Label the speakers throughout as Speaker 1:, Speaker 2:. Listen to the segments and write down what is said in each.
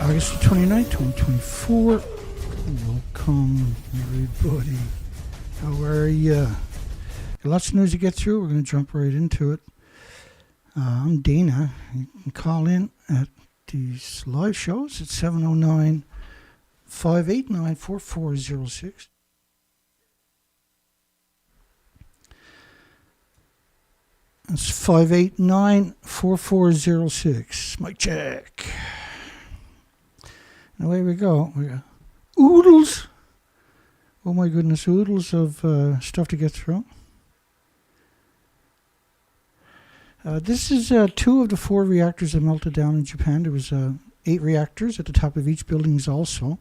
Speaker 1: August 29th, 2024. Welcome, everybody. How are ya? Lots of news to get through. We're going to jump right into it. I'm Dana. You can call in at these live shows at 709-589-4406. That's 589-4406. Mic check. And away we go. We got oodles. Oh my goodness, oodles of stuff to get through. This is 2 of the 4 reactors that melted down in Japan. There was 8 reactors at the top of each building also.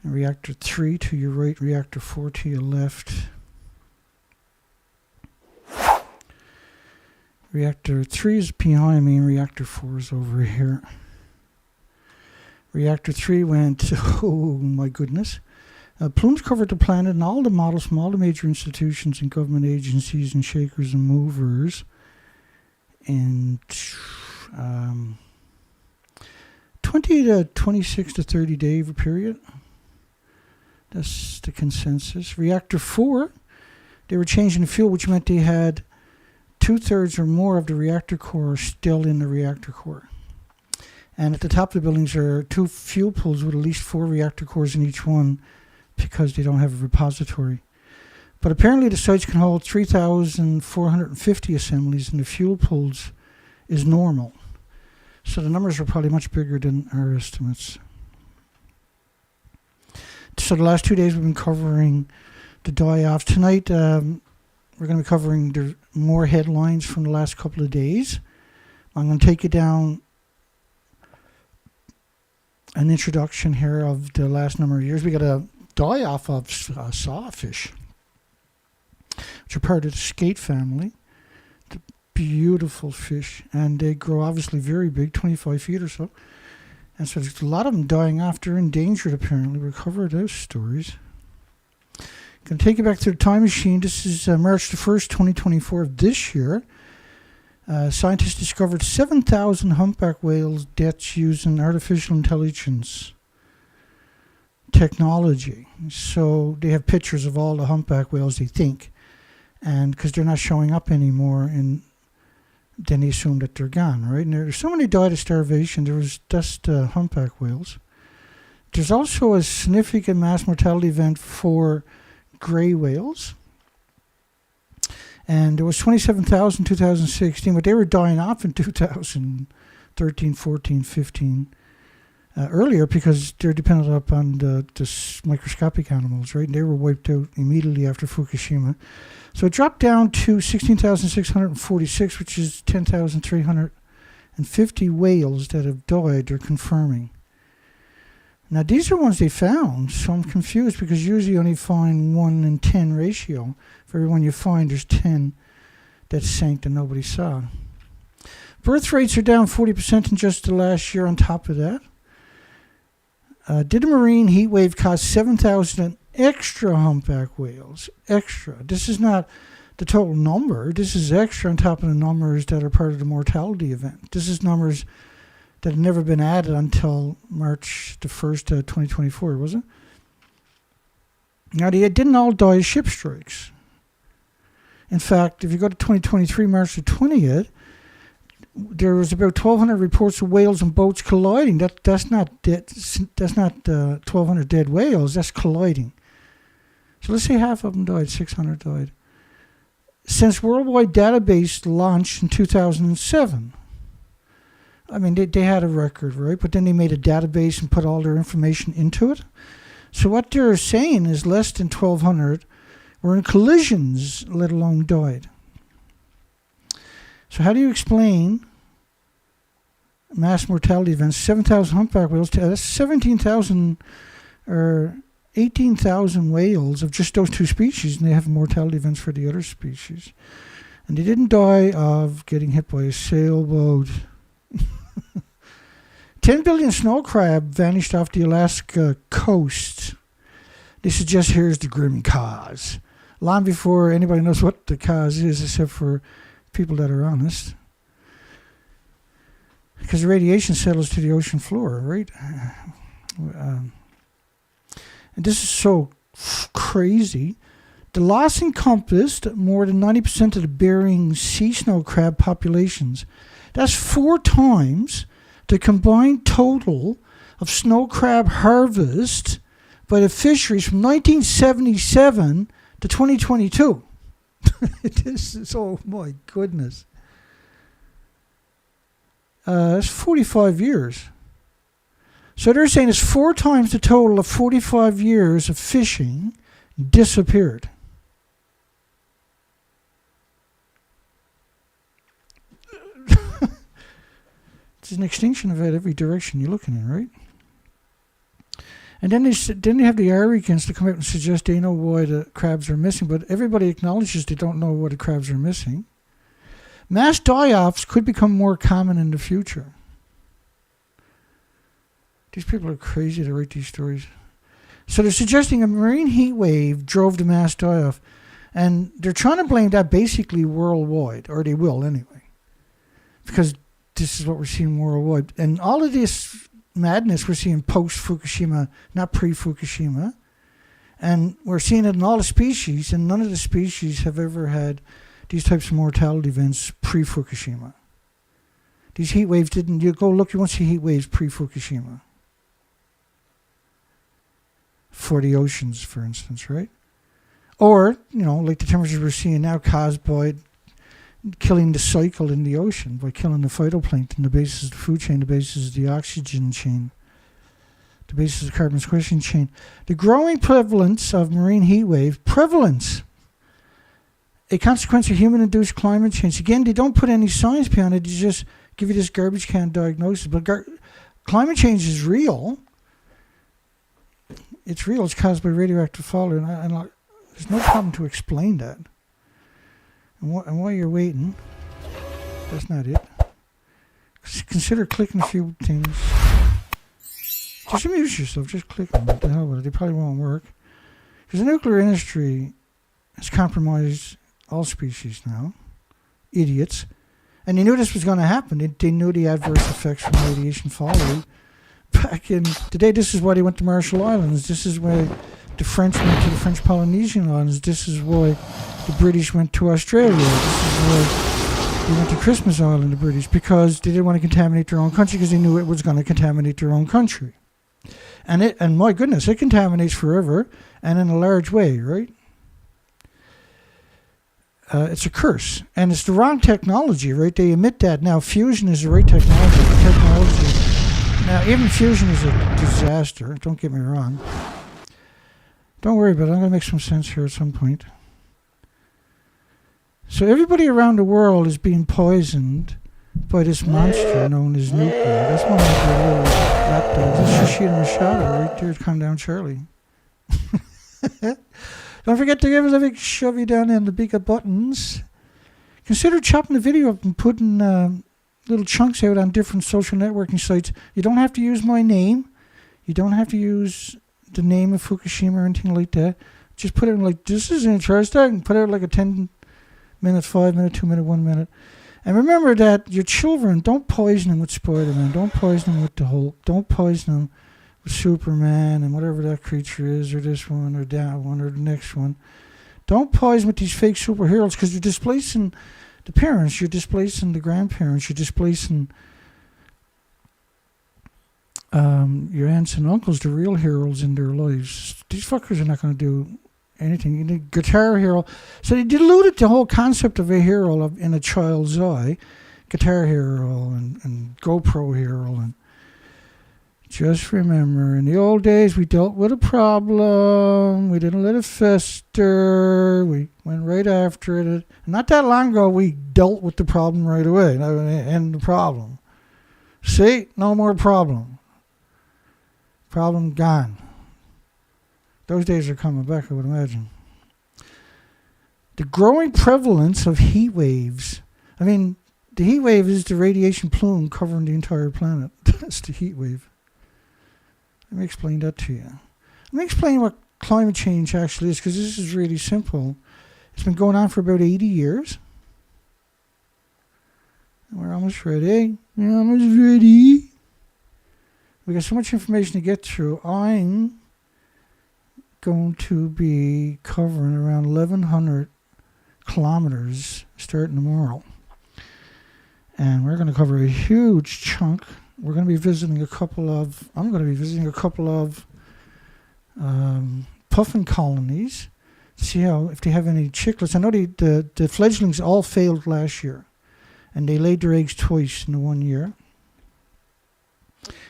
Speaker 1: And reactor 3 to your right, reactor 4 to your left. Reactor 3 is behind me and reactor 4 is over here. Reactor 3 went, oh my goodness. Plumes covered the planet and all the models from all the major institutions and government agencies and shakers and movers. And 20 to 26 to 30 day period. That's the consensus. Reactor 4, they were changing the fuel, which meant they had 2/3 or more of the reactor core still in the reactor core. And at the top of the buildings are 2 fuel pools with at least 4 reactor cores in each one because they don't have a repository. But apparently the sites can hold 3,450 assemblies and the fuel pools is normal. So the numbers are probably much bigger than our estimates. So the last 2 days we've been covering the die-off. Tonight we're going to be covering the more headlines from the last couple of days. I'm going to take you down an introduction here of the last number of years. We got a die-off of sawfish, which are part of the skate family. The beautiful fish, and they grow obviously very big, 25 feet or so. And so there's a lot of them dying off. They're endangered apparently. We'll cover those stories. Going to take you back to the time machine. This is March the 1st, 2024 of this year. Scientists discovered 7,000 humpback whales deaths using artificial intelligence technology. So they have pictures of all the humpback whales, they think, and because they're not showing up anymore, and then they assume that they're gone, right? And there's so many died of starvation. There was just humpback whales. There's also a significant mass mortality event for gray whales. And there was 27,000 in 2016, but they were dying off in 2013, 14, 15, earlier because they're dependent upon the microscopic animals, right? And they were wiped out immediately after Fukushima. So it dropped down to 16,646, which is 10,350 whales that have died, they're confirming. Now, these are ones they found, so I'm confused because usually you only find 1 in 10 ratio. For every one you find, there's 10 that sank that nobody saw. Birth rates are down 40% in just the last year on top of that. Did a marine heat wave cause 7,000 extra humpback whales? Extra. This is not the total number. This is extra on top of the numbers that are part of the mortality event. This is numbers that had never been added until March the 1st, 2024, was it? Now, they didn't all die of ship strikes. In fact, if you go to 2023, March the 20th, there was about 1,200 reports of whales and boats colliding. That's not dead. That's not 1,200 dead whales. That's colliding. So let's say half of them died, 600 died. Since Worldwide Database launched in 2007, I mean, they had a record, right? But then they made a database and put all their information into it. So what they're saying is less than 1,200 were in collisions, let alone died. So how do you explain mass mortality events? 7,000 humpback whales, that's 17,000 or 18,000 whales of just those 2 species, and they have mortality events for the other species. And they didn't die of getting hit by a sailboat. 10 billion snow crab vanished off the Alaska coast. They suggest here's the grim cause. Long before anybody knows what the cause is, except for people that are honest. because the radiation settles to the ocean floor, right? And this is so crazy. The loss encompassed more than 90% of the Bering sea snow crab populations. That's 4 times the combined total of snow crab harvest by the fisheries from 1977 to 2022. This is, oh my goodness. That's 45 years. So they're saying it's 4 times the total of 45 years of fishing disappeared. It's an extinction event every direction you're looking in, right? And then they have the Arrogans to come out and suggest they know why the crabs are missing, but everybody acknowledges they don't know why the crabs are missing. Mass die-offs could become more common in the future. These people are crazy to write these stories. So they're suggesting a marine heat wave drove the mass die-off, and they're trying to blame that basically worldwide, or they will anyway, because this is what we're seeing worldwide. And all of this madness we're seeing post-Fukushima, not pre-Fukushima. And we're seeing it in all the species, and none of the species have ever had these types of mortality events pre-Fukushima. These heat waves didn't, you go look, you won't see heat waves pre-Fukushima. For the oceans, for instance, right? Or, like the temperatures we're seeing now caused by killing the cycle in the ocean, by killing the phytoplankton, the basis of the food chain, the basis of the oxygen chain, the basis of the carbon sequestration chain. The growing prevalence of marine heat wave, a consequence of human-induced climate change. Again, they don't put any science behind it, they just give you this garbage can diagnosis. But climate change is real. It's real, it's caused by radioactive fallout, and there's no problem to explain that. And while you're waiting, that's not it. Consider clicking a few things. Just amuse yourself. Just click them. What the hell with it? They probably won't work. Because the nuclear industry has compromised all species now. Idiots. And they knew this was going to happen. They knew the adverse effects from radiation fallout. Back in the day, this is why they went to Marshall Islands. This is why the French went to the French Polynesian Islands. This is why the British went to Australia. This is why they went to Christmas Island, the British, because they didn't want to contaminate their own country, because they knew it was going to contaminate their own country. And my goodness, it contaminates forever and in a large way, right? It's a curse. And it's the wrong technology, right? They admit that. Now, fusion is the right technology. Now, even fusion is a disaster. Don't get me wrong. Don't worry about it. I'm going to make some sense here at some point. So everybody around the world is being poisoned by this monster known as nuclear. That's one of the little lapdogs. That's Yoshida Machado right there. Calm down, Charlie. Don't forget to give us a big shovey down in the bigger buttons. Consider chopping the video up and putting little chunks out on different social networking sites. You don't have to use my name. You don't have to use the name of Fukushima or anything like that. Just put it in like, this is interesting. Put out like a 10-minute, 5-minute, 2-minute, 1 minute. And remember that your children, don't poison them with Spider-Man. Don't poison them with the Hulk. Don't poison them with Superman and whatever that creature is, or this one, or that one, or the next one. Don't poison with these fake superheroes, because you're displacing the parents, you're displacing the grandparents, you're displacing your aunts and uncles, the real heroes in their lives. These fuckers are not going to do anything. You need Guitar Hero. So they diluted the whole concept of a hero in a child's eye. Guitar Hero and GoPro Hero. And just remember, in the old days, we dealt with a problem. We didn't let it fester. We went right after it. And not that long ago, we dealt with the problem right away. End the problem. See? No more problem. Problem gone. Those days are coming back, I would imagine. The growing prevalence of heat waves. I mean, the heat wave is the radiation plume covering the entire planet. That's the heat wave. Let me explain that to you. Let me explain what climate change actually is, because this is really simple. It's been going on for about 80 years. And we're almost ready. Yeah, I'm ready. We got so much information to get through. I'm going to be covering around 1,100 kilometers starting tomorrow. And we're going to cover a huge chunk. We're going to be visiting I'm going to be visiting a couple of puffin colonies. See if they have any chicklets. I know the fledglings all failed last year. And they laid their eggs twice in the 1 year.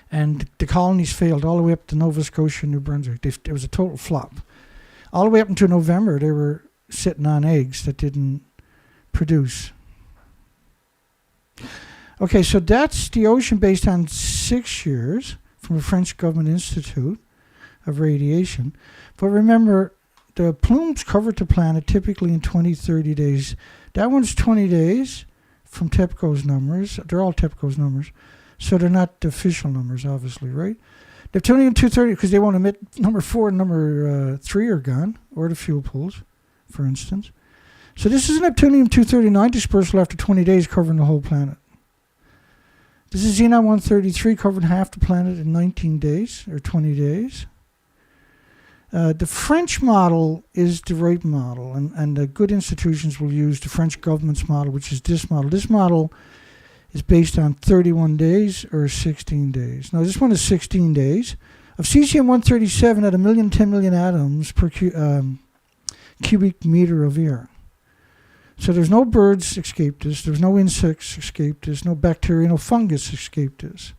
Speaker 1: And the colonies failed all the way up to Nova Scotia and New Brunswick. It was a total flop. All the way up until November, they were sitting on eggs that didn't produce. Okay, so that's the ocean based on 6 years from the French Government Institute of Radiation. But remember, the plumes covered the planet typically in 20, 30 days. That one's 20 days from TEPCO's numbers. They're all TEPCO's numbers. So they're not the official numbers, obviously, right? Neptunium-230, because they won't emit number 4 and number 3 are gone, or the fuel pools, for instance. So this is Neptunium-239 dispersal after 20 days covering the whole planet. This is Xenon-133 covering half the planet in 19 days, or 20 days. The French model is the right model, and the good institutions will use the French government's model, which is this model. This model is based on 31 days or 16 days. Now, this one is 16 days. Of cesium-137 at 10 million atoms per cubic meter of air. So there's no birds escape this, there's no insects escape this, no bacteria, no fungus escape this.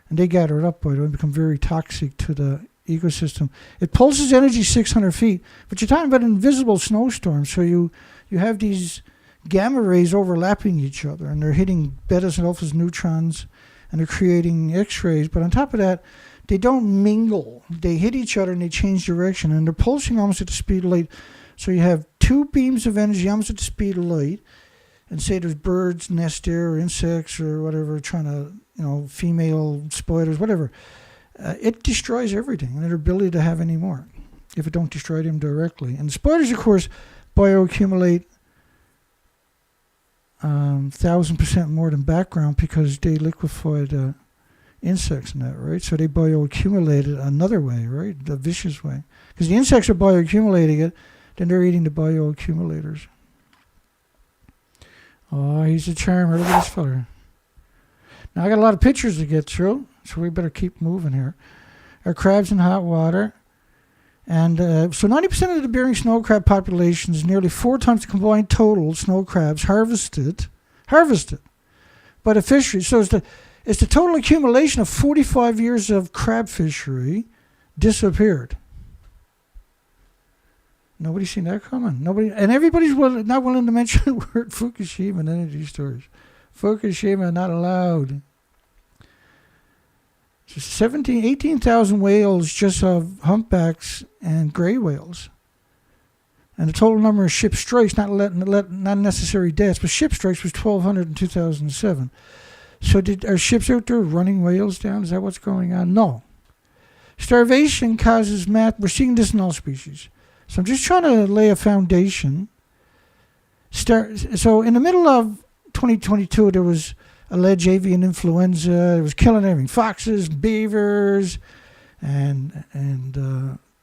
Speaker 1: And they gather it up, by the way, and become very toxic to the ecosystem. It pulses energy 600 feet, but you're talking about an invisible snowstorm, so you have these gamma rays overlapping each other, and they're hitting betas and alphas, neutrons, and they're creating X-rays. But on top of that, they don't mingle. They hit each other and they change direction, and they're pulsing almost at the speed of light. So you have two beams of energy almost at the speed of light, and say there's birds nest there or insects or whatever trying to, female spiders, whatever. It destroys everything and their ability to have any more if it don't destroy them directly. And the spiders, of course, bioaccumulate 1,000% more than background because they liquefy the insects in that, right? So they bioaccumulate it another way, right? The vicious way. Because the insects are bioaccumulating it, then they're eating the bioaccumulators. Oh, he's a charmer. Look at this fella. Now, I got a lot of pictures to get through, so we better keep moving here. Our crabs in hot water. And so 90% of the Bering snow crab population is nearly 4 times the combined total snow crabs harvested by the fishery. So it's the total accumulation of 45 years of crab fishery disappeared. Nobody's seen that coming. And everybody's not willing to mention the word Fukushima in any of these stories. Fukushima, not allowed. So 18,000 whales just of humpbacks and gray whales. And the total number of ship strikes, not necessary deaths, but ship strikes was 1,200 in 2007. So are ships out there running whales down? Is that what's going on? No. Starvation causes we're seeing this in all species. So I'm just trying to lay a foundation. So in the middle of 2022, there was alleged avian influenza. It was killing everything. Foxes, beavers, and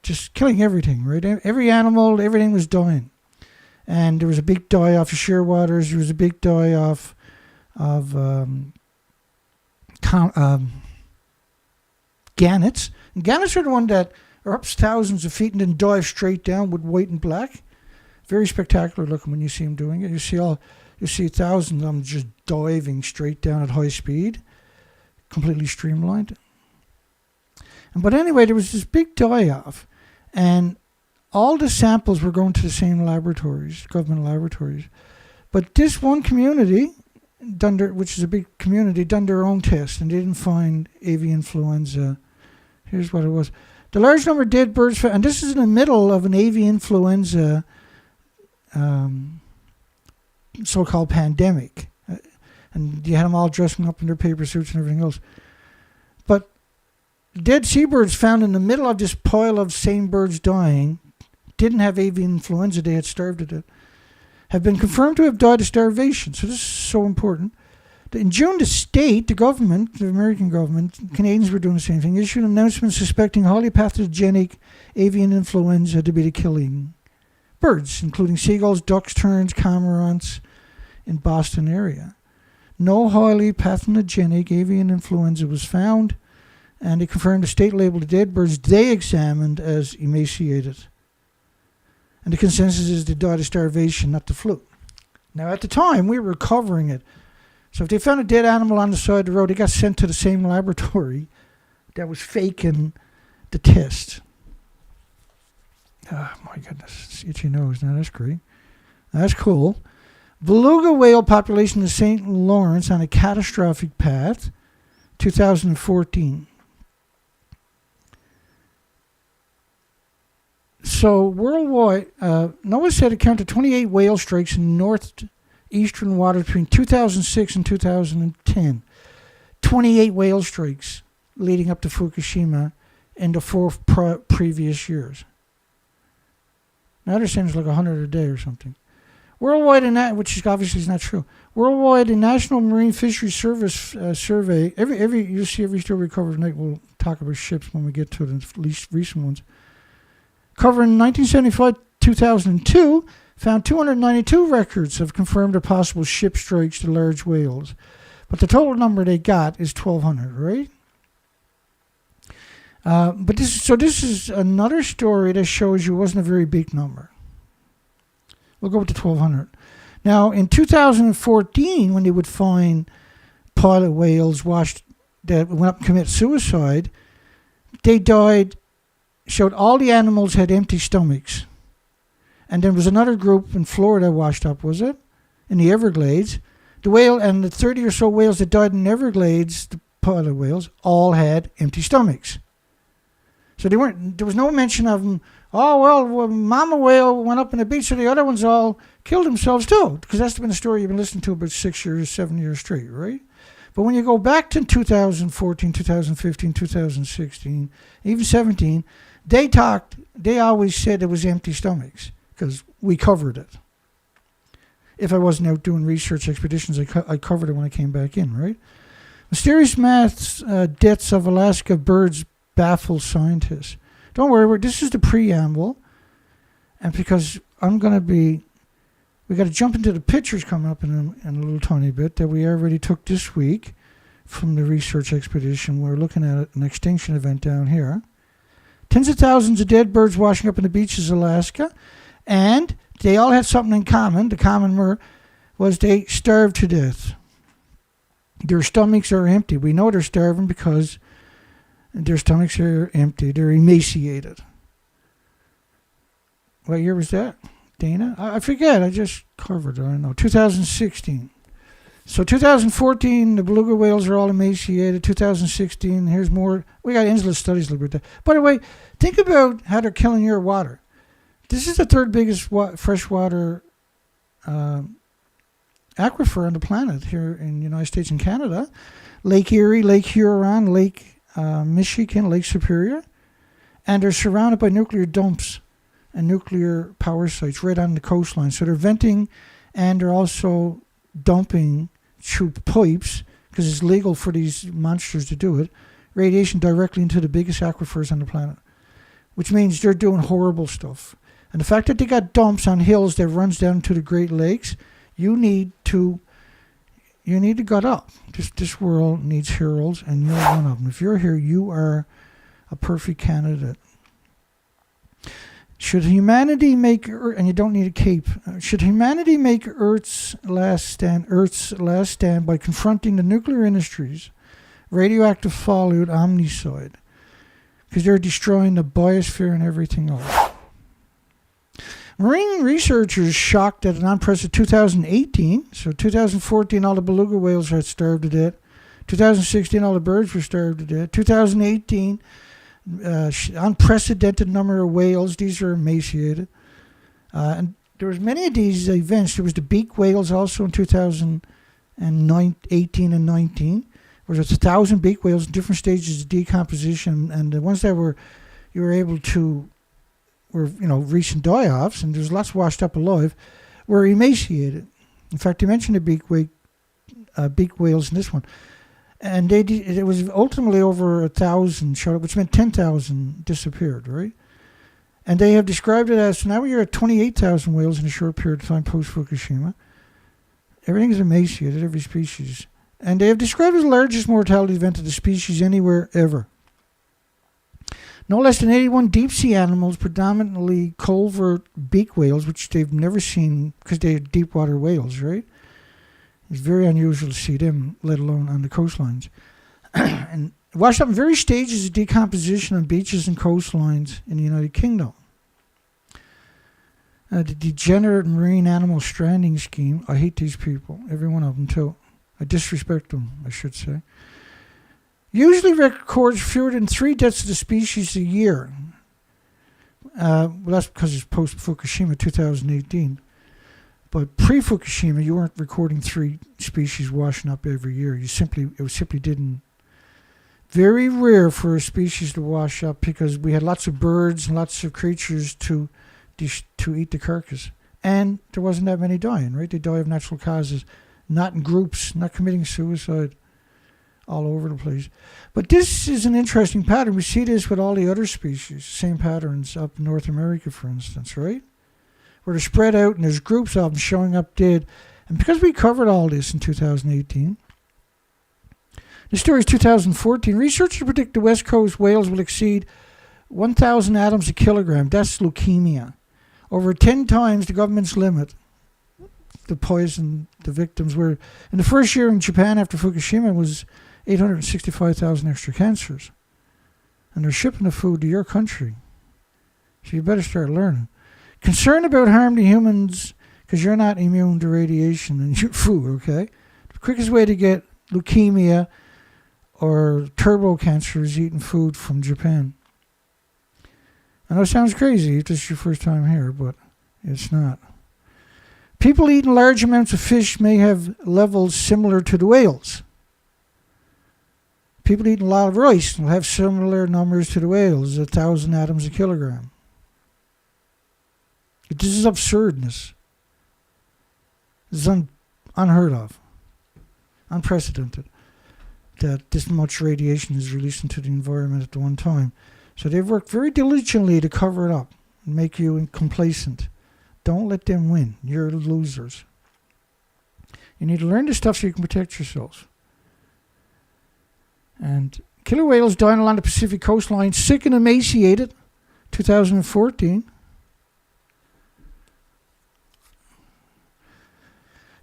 Speaker 1: just killing everything, right? Every animal, everything was dying. And there was a big die-off of shearwaters. There was a big die-off of gannets. And gannets are the one that are up thousands of feet and then dive straight down with white and black. Very spectacular looking when you see them doing it. You see thousands of them just diving straight down at high speed, completely streamlined. But anyway, there was this big die-off, and all the samples were going to the same laboratories, government laboratories. But this one community, which is a big community, done their own test, and they didn't find avian influenza. Here's what it was. The large number of dead birds, and this is in the middle of an avian influenza so-called pandemic. And you had them all dressing up in their paper suits and everything else. But dead seabirds found in the middle of this pile of same birds dying didn't have avian influenza. They had starved to death. Have been confirmed to have died of starvation. So this is so important. In June, the government, the American government, Canadians were doing the same thing, issued an announcement suspecting highly pathogenic avian influenza to be the killing birds, including seagulls, ducks, terns, cormorants in Boston area. No highly pathogenic avian influenza was found, and they confirmed the state labeled the dead birds they examined as emaciated. And the consensus is they died of starvation, not the flu. Now, at the time, we were covering it. So if they found a dead animal on the side of the road, they got sent to the same laboratory that was faking the test. Oh, my goodness. It's itchy nose. Now, that's great. That's cool. Beluga whale population in St. Lawrence on a catastrophic path, 2014. So worldwide, NOAA said it counted 28 whale strikes in northeastern waters between 2006 and 2010. 28 whale strikes leading up to Fukushima in the 4 previous years. Now, I understand it's like 100 a day or something. Worldwide, which is obviously is not true. Worldwide, the National Marine Fisheries Service survey, you see every story we cover tonight, we'll talk about ships when we get to the least recent ones. Covering 1975-2002, found 292 records of confirmed or possible ship strikes to large whales. But the total number they got is 1,200, right? But this is another story that shows you it wasn't a very big number. We'll go with the 1,200. Now, in 2014, when they would find pilot whales that went up and commit suicide, they died, showed all the animals had empty stomachs. And there was another group in Florida washed up, was it? In the Everglades. The whale and the 30 or so whales that died in the Everglades, the pilot whales, all had empty stomachs. So there was no mention of them. Oh, well, mama whale went up in the beach, so the other ones all killed themselves too. Because that's been the story you've been listening to about 6 years, 7 years straight, right? But when you go back to 2014, 2015, 2016, even 17, they always said it was empty stomachs because we covered it. If I wasn't out doing research expeditions, I covered it when I came back in, right? Mysterious mass deaths of Alaska birds baffle scientists. Don't worry, this is the preamble. And because we got to jump into the pictures coming up in a little tiny bit that we already took this week from the research expedition. We're looking at an extinction event down here. Tens of thousands of dead birds washing up in the beaches of Alaska. And they all had something in common. The common was they starved to death. Their stomachs are empty. We know they're starving because their stomachs are empty. They're emaciated. What year was that, Dana? I forget. I just covered it. I don't know. 2016. So 2014, the beluga whales are all emaciated. 2016, here's more. We got endless studies a little bit there. By the way, think about how they're killing your water. This is the third biggest freshwater aquifer on the planet here in the United States and Canada. Lake Erie, Lake Huron, Lake Michigan, Lake Superior. And they're surrounded by nuclear dumps and nuclear power sites right on the coastline. So they're venting and they're also dumping through pipes, because it's legal for these monsters to do it, radiation directly into the biggest aquifers on the planet, which means they're doing horrible stuff. And the fact that they got dumps on hills that runs down to the Great Lakes, you need to gut up. This world needs heroes, and you're one of them. If you're here, you are a perfect candidate. Should humanity make Earth, and you don't need a cape, should humanity make Earth's last stand by confronting the nuclear industries, radioactive fallout, omnicide, because they're destroying the biosphere and everything else. Marine researchers shocked at an unprecedented 2018, so 2014 all the beluga whales had starved to death, 2016 all the birds were starved to death, 2018 unprecedented number of whales. These are emaciated. And there was many of these events. There was the beak whales also in 2018 and 19. There was 1,000 beak whales in different stages of decomposition. And the ones that were recent die-offs, and there's lots washed up alive, were emaciated. In fact, they mentioned the beak beaked whales in this one. And it was ultimately over 1,000 showed up, which meant 10,000 disappeared, right? And they have described it as, so now we're at 28,000 whales in a short period of time post-Fukushima. Everything is emaciated, every species. And they have described it as the largest mortality event of the species anywhere ever. No less than 81 deep-sea animals, predominantly culvert beak whales, which they've never seen because they're deep-water whales, right? It's very unusual to see them, let alone on the coastlines. And washed up in various stages of decomposition on beaches and coastlines in the United Kingdom. The degenerate marine animal stranding scheme, I hate these people, every one of them too. I disrespect them, I should say. Usually records fewer than 3 deaths of the species a year. Well, that's because it's post-Fukushima 2018. But pre-Fukushima, you weren't recording 3 species washing up every year. It simply didn't. Very rare for a species to wash up because we had lots of birds and lots of creatures to eat the carcass. And there wasn't that many dying, right? They die of natural causes, not in groups, not committing suicide all over the place. But this is an interesting pattern. We see this with all the other species, same patterns up in North America, for instance, right? Where they're spread out and there's groups of them showing up dead. And because we covered all this in 2018, the story is 2014. Researchers predict the West Coast whales will exceed 1,000 atoms a kilogram. That's leukemia. Over 10 times the government's limit. The poison the victims were. In the first year in Japan after Fukushima was 865,000 extra cancers. And they're shipping the food to your country. So you better start learning. Concern about harm to humans because you're not immune to radiation in your food, okay? The quickest way to get leukemia or turbo cancer is eating food from Japan. I know it sounds crazy if this is your first time here, but it's not. People eating large amounts of fish may have levels similar to the whales. People eating a lot of rice will have similar numbers to the whales, 1,000 atoms a kilogram. This is absurdness. This is unheard of, unprecedented, that this much radiation is released into the environment at the one time. So they've worked very diligently to cover it up and make you complacent. Don't let them win. You're losers. You need to learn this stuff so you can protect yourselves. And killer whales dying along the Pacific coastline, sick and emaciated, 2014.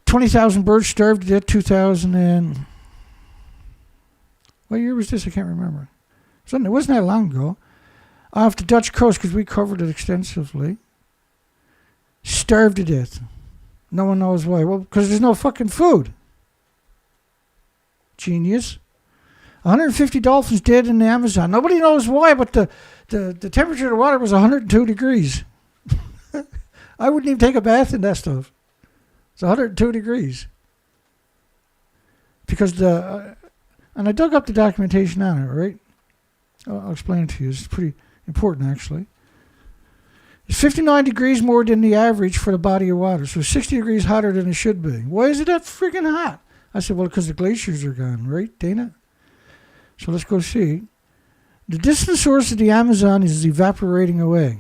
Speaker 1: 20,000 birds starved to death, 2000 and... What year was this? I can't remember. It wasn't that long ago. Off the Dutch coast, because we covered it extensively. Starved to death. No one knows why. Well, because there's no fucking food. Genius. 150 dolphins dead in the Amazon. Nobody knows why, but the temperature of the water was 102 degrees. I wouldn't even take a bath in that stuff. It's 102 degrees. Because and I dug up the documentation on it, right? I'll explain it to you. It's pretty important, actually. It's 59 degrees more than the average for the body of water. So 60 degrees hotter than it should be. Why is it that freaking hot? I said, well, because the glaciers are gone, right, Dana? So let's go see. The distant source of the Amazon is evaporating away.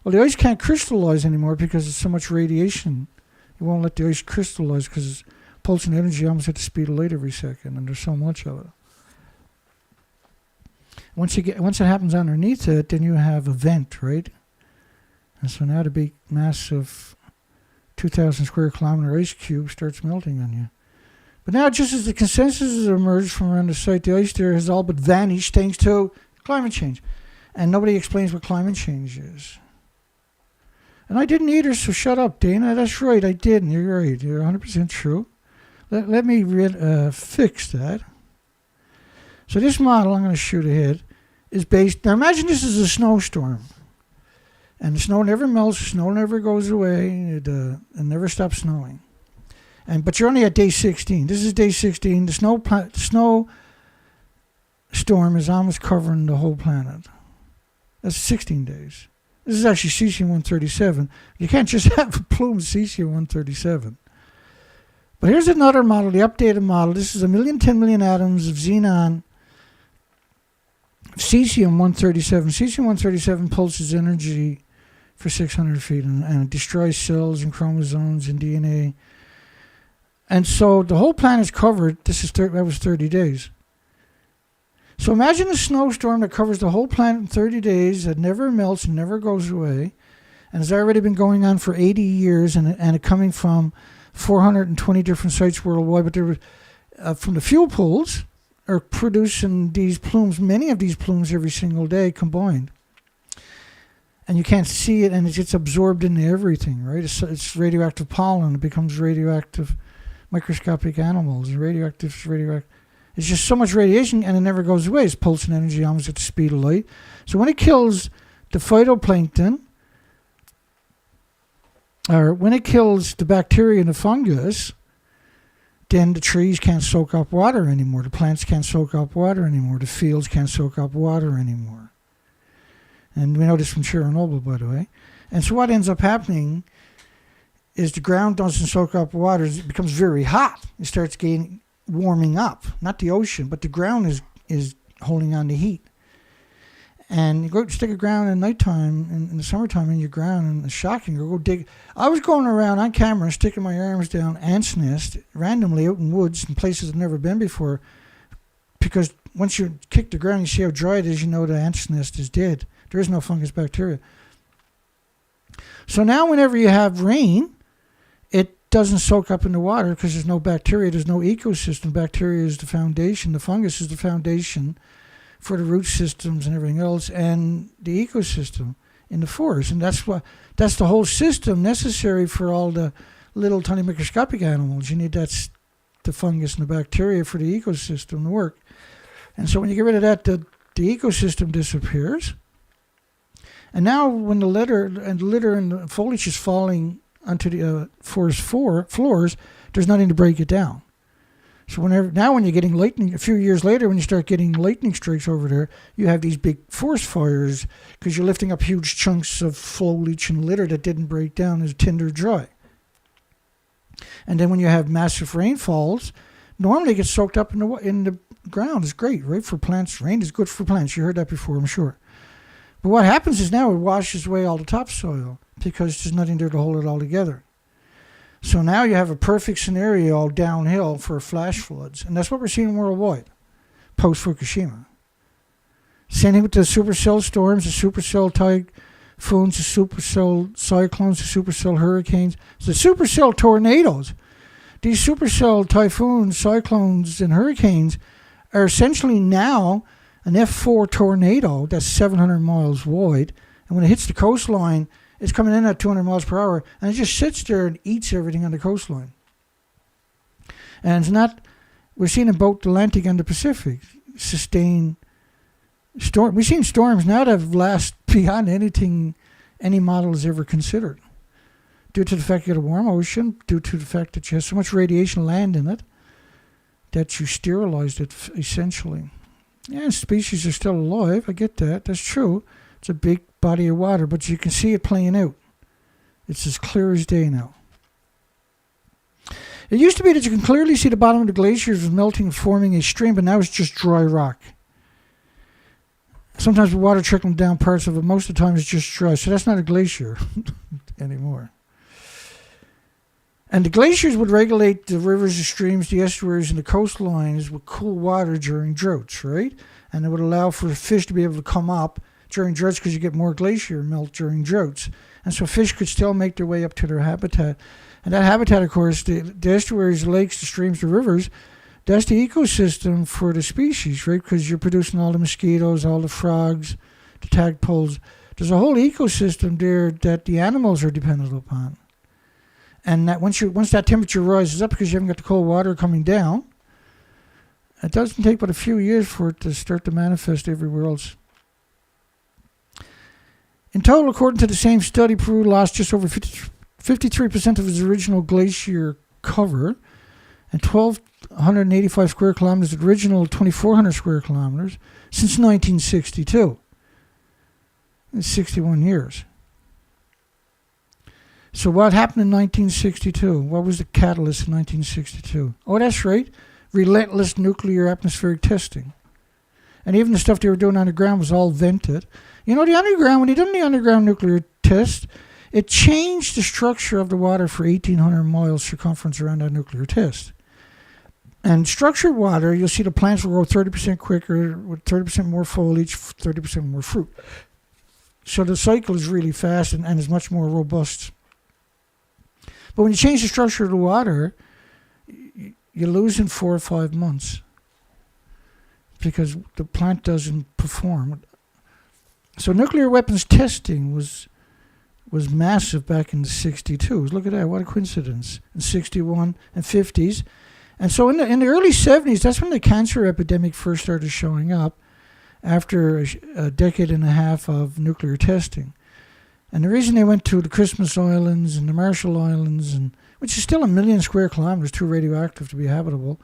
Speaker 1: Well, the ice can't crystallize anymore because there's so much radiation. It won't let the ice crystallize because it's pulsing energy almost at the speed of light every second, and there's so much of it. Once it happens underneath it, then you have a vent, right? And so now the big, massive 2,000 square kilometer ice cube starts melting on you. But now, just as the consensus has emerged from around the site, the ice there has all but vanished thanks to climate change. And nobody explains what climate change is. And I didn't either, so shut up, Dana. That's right, I didn't. You're right. You're 100% true. Let me fix that. So this model, I'm going to shoot ahead, is based... Now imagine this is a snowstorm. And the snow never melts, the snow never goes away, it never stops snowing. But you're only at day 16. This is day 16. The snow storm is almost covering the whole planet. That's 16 days. This is actually cesium-137. You can't just have a plume of cesium-137. But here's another model, the updated model. This is 10 million atoms of xenon, cesium-137. Cesium-137 pulses energy for 600 feet and it destroys cells and chromosomes and DNA. And so the whole planet's covered. That was 30 days. So imagine a snowstorm that covers the whole planet in 30 days, that never melts and never goes away, and has already been going on for 80 years, and it coming from 420 different sites worldwide. But there were, from the fuel pools are producing these plumes, many of these plumes every single day combined. And you can't see it, and it gets absorbed into everything, right? It's radioactive pollen. It becomes radioactive microscopic animals. Radioactive. It's just so much radiation, and it never goes away. It's pulsing energy almost at the speed of light. So when it kills the phytoplankton, or when it kills the bacteria and the fungus, then the trees can't soak up water anymore. The plants can't soak up water anymore. The fields can't soak up water anymore. And we know this from Chernobyl, by the way. And so what ends up happening is the ground doesn't soak up water. It becomes very hot. It starts warming up. Not the ocean, but the ground is holding on to heat. And you go stick a ground at nighttime, in the summertime, in your ground, and it's shocking. You go dig. I was going around on camera, sticking my arms down ants' nest randomly out in woods in places I've never been before, because once you kick the ground, you see how dry it is, you know the ant's nest is dead. There is no fungus bacteria. So now whenever you have rain, it doesn't soak up in the water because there's no bacteria, there's no ecosystem. Bacteria is the foundation, the fungus is the foundation for the root systems and everything else, and the ecosystem in the forest. And that's the whole system necessary for all the little tiny microscopic animals. You need the fungus and the bacteria for the ecosystem to work. And so when you get rid of that, the ecosystem disappears. And now when the litter and the foliage is falling onto the forest floors, there's nothing to break it down. So when you're getting lightning, a few years later, when you start getting lightning strikes over there, you have these big forest fires because you're lifting up huge chunks of foliage and litter that didn't break down as tinder dry. And then when you have massive rainfalls, normally it gets soaked up in the ground. It's great, right, for plants. Rain is good for plants. You heard that before, I'm sure. But what happens is now it washes away all the topsoil because there's nothing there to hold it all together. So now you have a perfect scenario downhill for flash floods. And that's what we're seeing worldwide, post-Fukushima. Same thing with the supercell storms, the supercell typhoons, the supercell cyclones, the supercell hurricanes, the supercell tornadoes. These supercell typhoons, cyclones, and hurricanes are essentially now an F4 tornado that's 700 miles wide. And when it hits the coastline, it's coming in at 200 miles per hour, and it just sits there and eats everything on the coastline. And it's not, we're seeing in both the Atlantic and the Pacific, sustained storm. We've seen storms now that have lasted beyond anything any model has ever considered. Due to the fact you got a warm ocean, due to the fact that you have so much radiation land in it, that you sterilized it essentially. Yeah, species are still alive, I get that, that's true. It's a big body of water, but you can see it playing out. It's as clear as day now. It used to be that you can clearly see the bottom of the glaciers was melting and forming a stream, but now it's just dry rock. Sometimes the water trickling down parts of it, most of the time it's just dry, so that's not a glacier anymore. And the glaciers would regulate the rivers, the streams, the estuaries, and the coastlines with cool water during droughts, right? And it would allow for fish to be able to come up during droughts because you get more glacier melt during droughts. And so fish could still make their way up to their habitat. And that habitat, of course, the estuaries, the lakes, the streams, the rivers, that's the ecosystem for the species, right? Because you're producing all the mosquitoes, all the frogs, the tadpoles. There's a whole ecosystem there that the animals are dependent upon. And that once that temperature rises up because you haven't got the cold water coming down, it doesn't take but a few years for it to start to manifest everywhere else. In total, according to the same study, Peru lost just over 53% of its original glacier cover and 1,285 square kilometers, the original 2,400 square kilometers, since 1962. It's 61 years. So what happened in 1962? What was the catalyst in 1962? Oh, that's right. Relentless nuclear atmospheric testing. And even the stuff they were doing underground was all vented. You know, the underground, when they done the underground nuclear test, it changed the structure of the water for 1,800 miles circumference around that nuclear test. And structured water, you'll see the plants will grow 30% quicker, with 30% more foliage, 30% more fruit. So the cycle is really fast and is much more robust. But when you change the structure of the water, you lose in 4 or 5 months because the plant doesn't perform. So nuclear weapons testing was massive back in the 62s. Look at that, what a coincidence. In 61 and 50s. And so in the early 70s, that's when the cancer epidemic first started showing up after a decade and a half of nuclear testing. And the reason they went to the Christmas Islands and the Marshall Islands, which is still 1 million square kilometers, too radioactive to be habitable,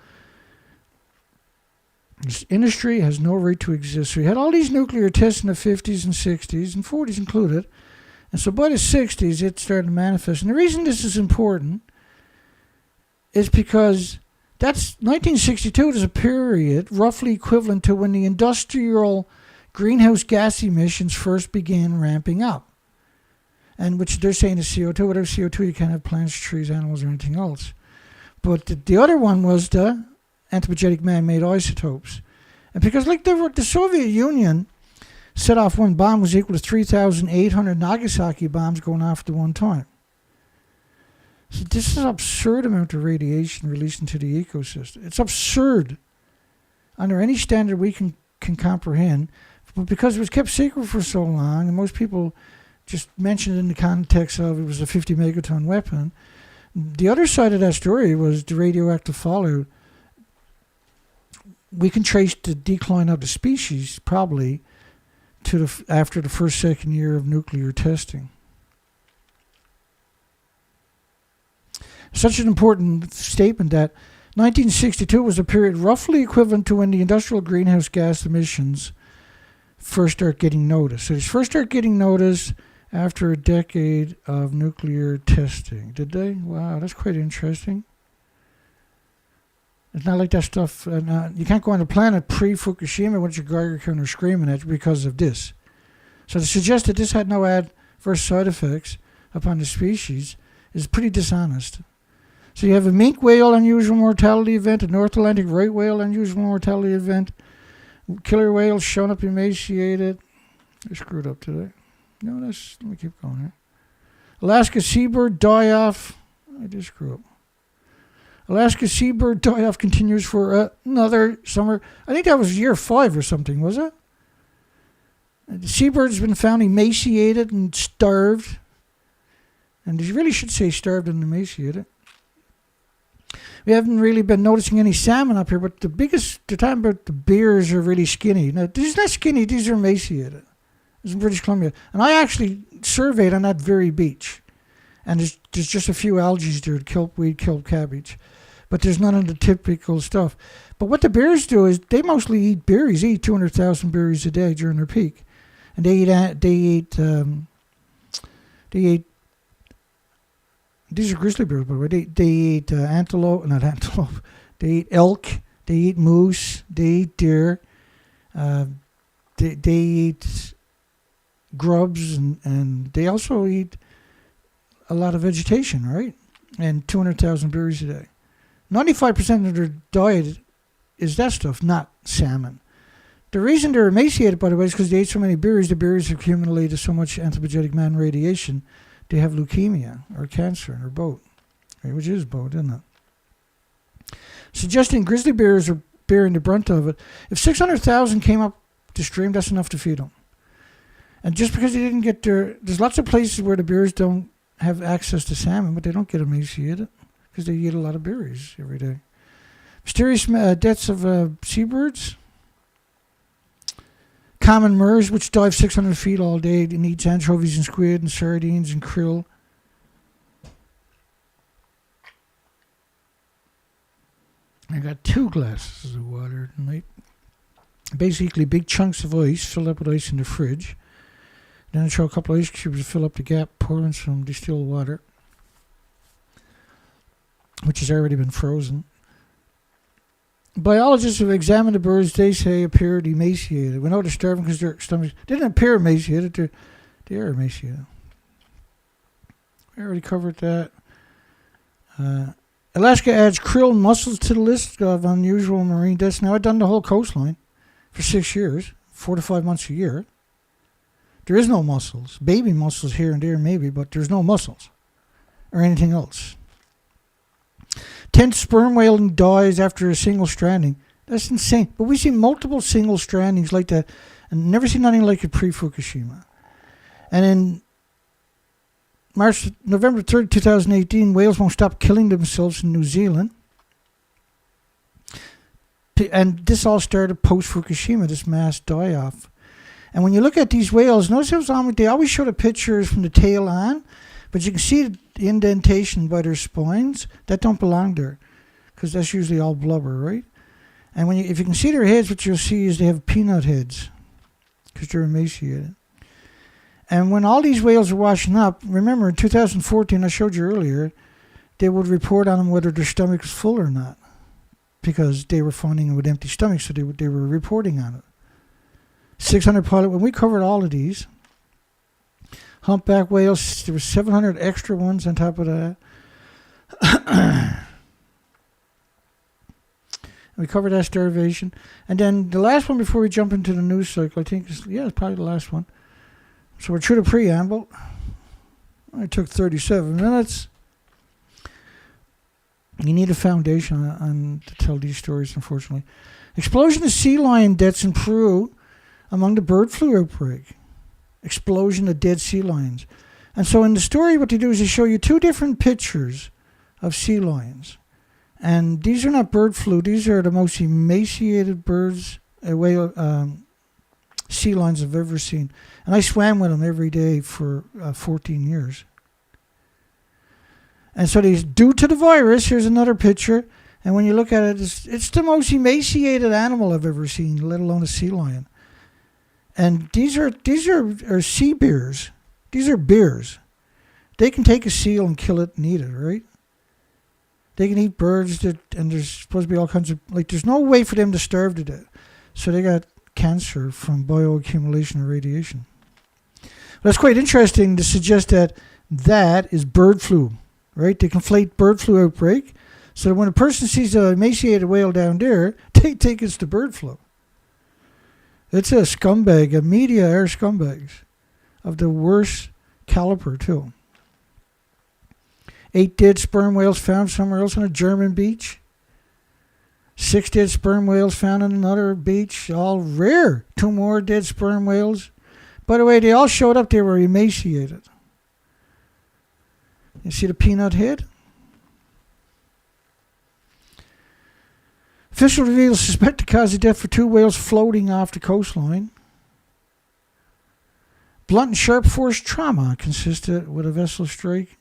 Speaker 1: this industry has no right to exist. So you had all these nuclear tests in the 50s and 60s, and 40s included. And so by the 60s, it started to manifest. And the reason this is important is because that's 1962 is a period roughly equivalent to when the industrial greenhouse gas emissions first began ramping up. And which they're saying is CO2. Without CO2, you can't have plants, trees, animals, or anything else. But the other one was the anthropogenic man-made isotopes. And because like the Soviet Union set off one bomb was equal to 3,800 Nagasaki bombs going off at one time. So this is an absurd amount of radiation released into the ecosystem. It's absurd under any standard we can comprehend. But because it was kept secret for so long, and most people just mentioned it in the context of it was a 50 megaton weapon, the other side of that story was the radioactive fallout. We can trace the decline of the species probably to after the second year of nuclear testing. Such an important statement that 1962 was a period roughly equivalent to when the industrial greenhouse gas emissions first start getting noticed. So they first start getting noticed after a decade of nuclear testing. Did they? Wow, that's quite interesting. It's not like that stuff. You can't go on the planet pre-Fukushima with your Geiger counter screaming at you because of this. So to suggest that this had no adverse side effects upon the species is pretty dishonest. So you have a minke whale unusual mortality event, a North Atlantic right whale unusual mortality event, killer whales shown up emaciated. I screwed up today. No, let me keep going here. Alaska seabird die-off. I did screw up. Alaska seabird die-off continues for another summer. I think that was year 5 or something, was it? The seabird's been found emaciated and starved. And you really should say starved and emaciated. We haven't really been noticing any salmon up here, but they're talking about the bears are really skinny. Now, these are not skinny, these are emaciated. This is in British Columbia. And I actually surveyed on that very beach. And there's just a few algae there, kelp weed, kelp cabbage. But there's none of the typical stuff. But what the bears do is they mostly eat berries. They eat 200,000 berries a day during their peak. And they eat these are grizzly bears, by the way. They eat not antelope. They eat elk. They eat moose. They eat deer. They eat grubs, and they also eat a lot of vegetation, right? And 200,000 berries a day. 95% of their diet is that stuff, not salmon. The reason they're emaciated, by the way, is because they ate so many berries. The berries accumulated so much anthropogenic man radiation. They have leukemia or cancer or both, right? Which is both, isn't it? Suggesting grizzly bears are bearing the brunt of it. If 600,000 came up the stream, that's enough to feed them. And just because they didn't get there's lots of places where the bears don't have access to salmon, but they don't get emaciated because they eat a lot of berries every day. Mysterious deaths of seabirds. Common murres, which dive 600 feet all day and eats anchovies and squid and sardines and krill. I got 2 glasses of water tonight. Basically, big chunks of ice filled up with ice in the fridge. Then I throw a couple of ice cubes to fill up the gap, pour in some distilled water. which has already been frozen. Biologists have examined the birds. They say appeared emaciated. We know they're starving because their stomachs didn't appear emaciated. They are emaciated. I already covered that. Alaska adds krill and mussels to the list of unusual marine deaths. Now, I've done the whole coastline for 6 years, 4 to 5 months a year. There is no mussels. Baby mussels here and there maybe, but there's no mussels or anything else. 10th sperm whale dies after a single stranding. That's insane. But we see multiple single strandings like that and never seen anything like it pre-Fukushima. And in November 3rd, 2018, whales won't stop killing themselves in New Zealand. And this all started post-Fukushima, this mass die-off. And when you look at these whales, notice they always show the pictures from the tail on, but you can see the indentation by their spines. That don't belong there, because that's usually all blubber, right? And if you can see their heads, what you'll see is they have peanut heads, because they're emaciated. And when all these whales are washing up, remember in 2014, I showed you earlier, they would report on them whether their stomach was full or not, because they were finding them with empty stomachs, so they were reporting on it. 600 pilot, when we covered all of these, humpback whales, there were 700 extra ones on top of that. We covered that starvation. And then the last one before we jump into the news cycle, I think, it's probably the last one. So we're through the preamble. It took 37 minutes. You need a foundation to tell these stories, unfortunately. Explosion of sea lion deaths in Peru among the bird flu outbreak. Explosion of dead sea lions. And so in the story, what they do is they show you two different pictures of sea lions. And these are not bird flu. These are the most emaciated birds, sea lions I've ever seen. And I swam with them every day for 14 years. And so these, due to the virus, here's another picture. And when you look at it, it's the most emaciated animal I've ever seen, let alone a sea lion. And these are sea bears. These are bears. They can take a seal and kill it and eat it, right? They can eat birds, and there's supposed to be all kinds of, there's no way for them to starve to death. So they got cancer from bioaccumulation or radiation. That's quite interesting to suggest that is bird flu, right? They conflate bird flu outbreak, so that when a person sees an emaciated whale down there, they think it's the bird flu. It's a scumbag, media are scumbags of the worst caliber, too. 8 dead sperm whales found somewhere else on a German beach. 6 dead sperm whales found on another beach, all rare. 2 more dead sperm whales. By the way, they all showed up, they were emaciated. You see the peanut head? Official reveals suspect the cause of death for 2 whales floating off the coastline. Blunt and sharp force trauma consistent with a vessel strike.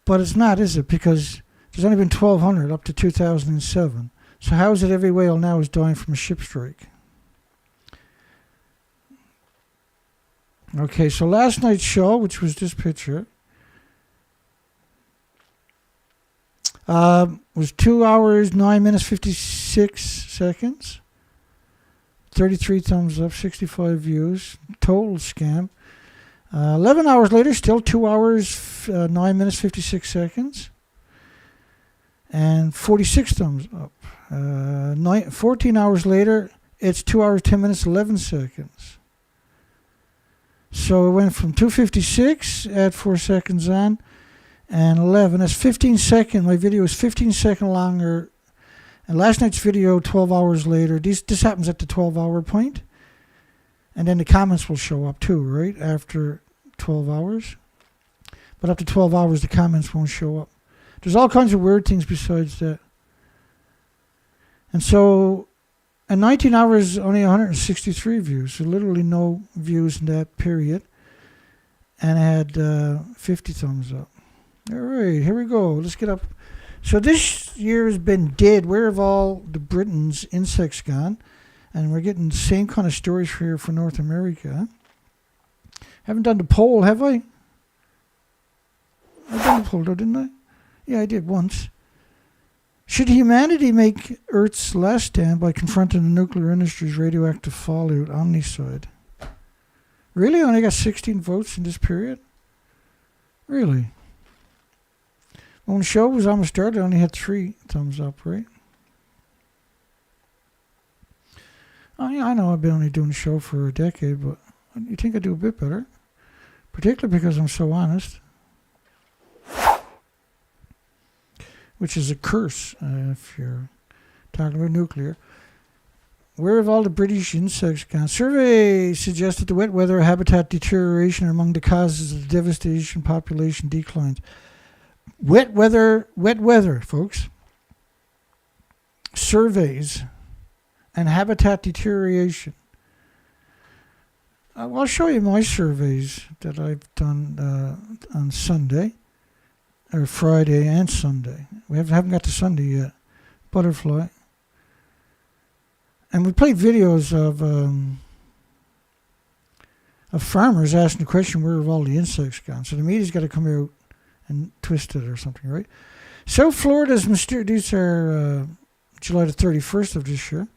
Speaker 1: But it's not, is it? Because there's only been 1,200 up to 2007. So how is it every whale now is dying from a ship strike? Okay, so last night's show, which was this picture, was 2 hours, 9 minutes, 56 seconds. 33 thumbs up, 65 views. Total scam. 11 hours later, still 2 hours, 9 minutes, 56 seconds. And 46 thumbs up. 14 hours later, it's 2 hours, 10 minutes, 11 seconds. So it went from 256 at 4 seconds on, and 11. That's 15 seconds. My video is 15 seconds longer. And last night's video, 12 hours later. This happens at the 12-hour point. And then the comments will show up too, right? After 12 hours. But up to 12 hours, the comments won't show up. There's all kinds of weird things besides that. And so, in 19 hours, only 163 views. So literally no views in that period. And I had 50 thumbs up. All right, here we go. Let's get up. So this year has been dead. Where have all the Britain's insects gone? And we're getting the same kind of stories here for North America. Haven't done the poll, have I? I did the poll, though, didn't I? Yeah, I did once. Should humanity make Earth's last stand by confronting the nuclear industry's radioactive fallout omnicide? Really? I only got 16 votes in this period? Really? When the show was almost started, I only had 3 thumbs up, right? I know I've been only doing the show for a decade, but you think I do a bit better? Particularly because I'm so honest. Which is a curse if you're talking about nuclear. Where have all the British insects gone? Survey suggests that the wet weather habitat deterioration are among the causes of the devastation population declines. Wet weather, folks. Surveys and habitat deterioration. I'll show you my surveys that I've done on Sunday, or Friday and Sunday. We haven't got to Sunday yet. Butterfly. And we played videos of farmers asking the question, where have all the insects gone? So the media's got to come out and twist it or something, right? South Florida's mysterious, these are July the 31st of this year.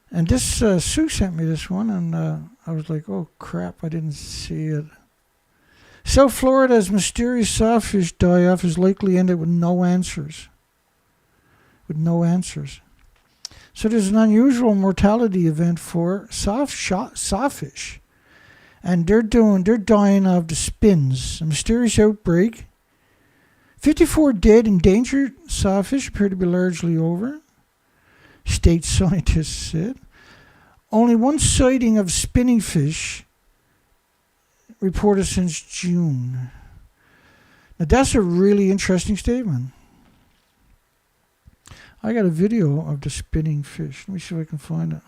Speaker 1: And this, Sue sent me this one, and I was like, oh crap, I didn't see it. South Florida's mysterious sawfish die-off is likely ended with no answers. So there's an unusual mortality event for sawfish. And they're dying of the spins. A mysterious outbreak. 54 dead endangered sawfish appear to be largely over, state scientists said. Only one sighting of spinning fish reported since June. Now that's a really interesting statement. I got a video of the spinning fish. Let me see if I can find it.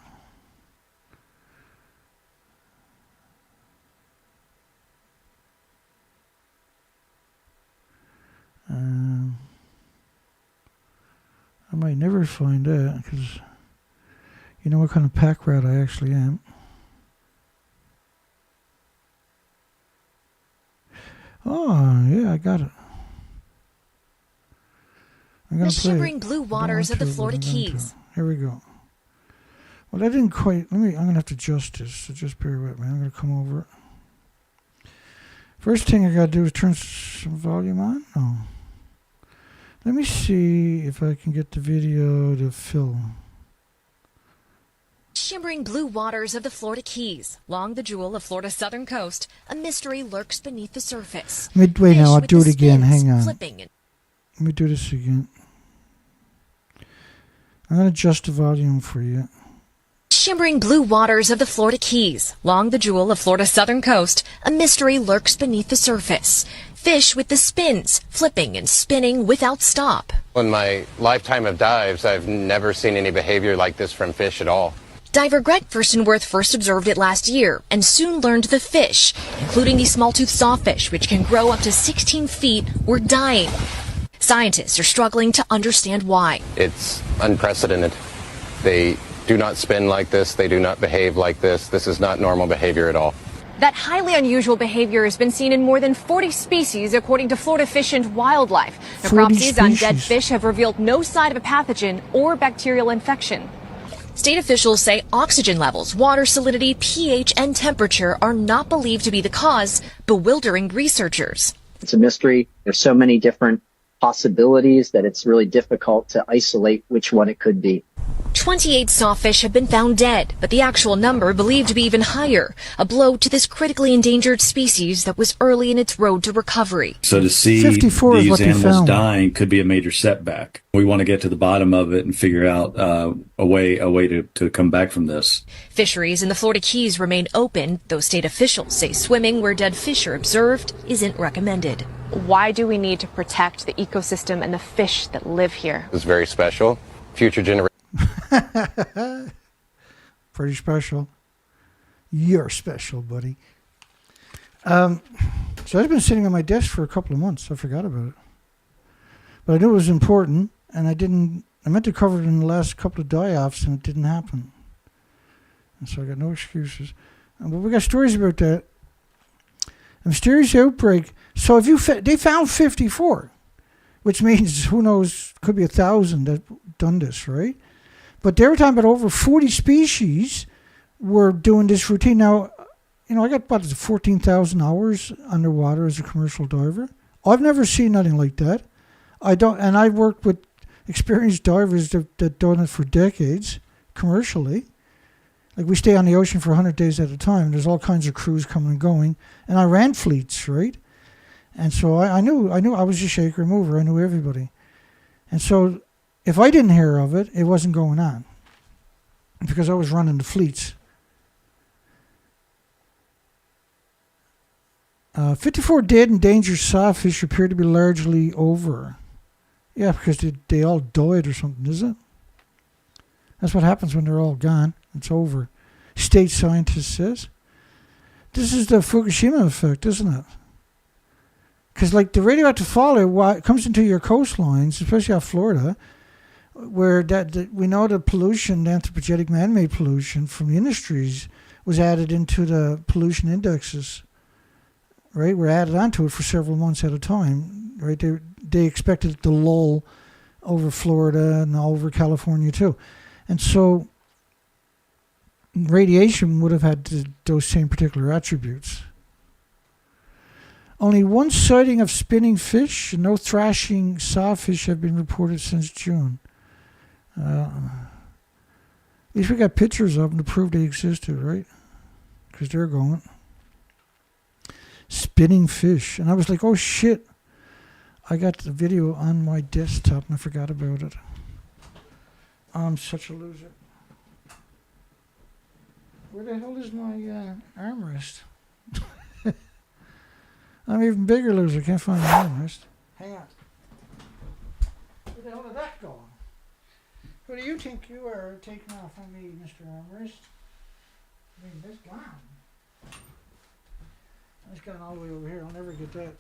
Speaker 1: I might never find that because you know what kind of pack rat I actually am. Oh, yeah, I got it.
Speaker 2: The shimmering blue waters of the Florida Keys.
Speaker 1: Here we go. Well, I didn't quite. I'm going to have to adjust this, so just bear with me. I'm going to come over it. First thing I got to do is turn some volume on. Oh. Let me see if I can get the video to fill.
Speaker 2: Shimmering blue waters of the Florida Keys. Along the jewel of Florida's southern coast, a mystery lurks beneath the surface.
Speaker 1: Wait, now, I'll do it again. Hang on. Let me do this again. I'm going to adjust the volume for you.
Speaker 2: Shimmering blue waters of the Florida Keys. Along the jewel of Florida's southern coast, a mystery lurks beneath the surface. Fish with the spins, flipping and spinning without stop.
Speaker 3: In my lifetime of dives, I've never seen any behavior like this from fish at all.
Speaker 2: Diver Greg Furstenworth first observed it last year and soon learned the fish, including the small-toothed sawfish, which can grow up to 16 feet, were dying. Scientists are struggling to understand why.
Speaker 3: It's unprecedented. They do not spin like this. They do not behave like this. This is not normal behavior at all.
Speaker 4: That highly unusual behavior has been seen in more than 40 species, according to Florida Fish and Wildlife. Necropsies on dead fish have revealed no sign of a pathogen or bacterial infection.
Speaker 2: State officials say oxygen levels, water salinity, pH, and temperature are not believed to be the cause, bewildering researchers.
Speaker 5: It's a mystery. There's so many different possibilities that it's really difficult to isolate which one it could be.
Speaker 2: 28 sawfish have been found dead, but the actual number believed to be even higher, a blow to this critically endangered species that was early in its road to recovery.
Speaker 6: So to see these animals dying could be a major setback. We want to get to the bottom of it and figure out a way to come back from this.
Speaker 2: Fisheries in the Florida Keys remain open, though state officials say swimming where dead fish are observed isn't recommended.
Speaker 4: Why do we need to protect the ecosystem and the fish that live here?
Speaker 3: It's very special. Future generations.
Speaker 1: Pretty special. You're special, buddy. So I've been sitting on my desk for a couple of months. I forgot about it. But I knew it was important, and I meant to cover it in the last couple of die-offs, and it didn't happen. And so I got no excuses. But we got stories about that. A mysterious outbreak. So if they found 54, which means who knows, could be 1,000 that done this, right? But they were talking about over 40 species were doing this routine. Now, I got about 14,000 hours underwater as a commercial diver. I've never seen nothing like that. I've worked with experienced divers that done it for decades commercially. Like we stay on the ocean for 100 days at a time. There's all kinds of crews coming and going, and I ran fleets, right? And so I knew I was a shaker mover. I knew everybody, and so if I didn't hear of it, it wasn't going on because I was running the fleets. 54 dead and dangerous sawfish appear to be largely over. Yeah, because they all died or something, is it? That's what happens when they're all gone. It's over. State scientist says. This is the Fukushima effect, isn't it? Because like the radioactive fallout comes into your coastlines, especially off Florida, where we know the pollution, the anthropogenic man-made pollution from the industries was added into the pollution indexes. Right, we're added onto it for several months at a time. Right, they expected it to lull over Florida and over California too, and so radiation would have had those same particular attributes. Only one sighting of spinning fish and no thrashing sawfish have been reported since June. At least we got pictures of them to prove they existed, right? Because they're going. Spinning fish. And I was like, oh shit. I got the video on my desktop and I forgot about it. I'm such a loser. Where the hell is my armrest? I'm even bigger loser. Can't find my armrest. Hang on. Where the hell did that go? Who do you think you are taking off on me, Mr. Armrest? I mean, that's gone. It's gone all the way over here. I'll never get that.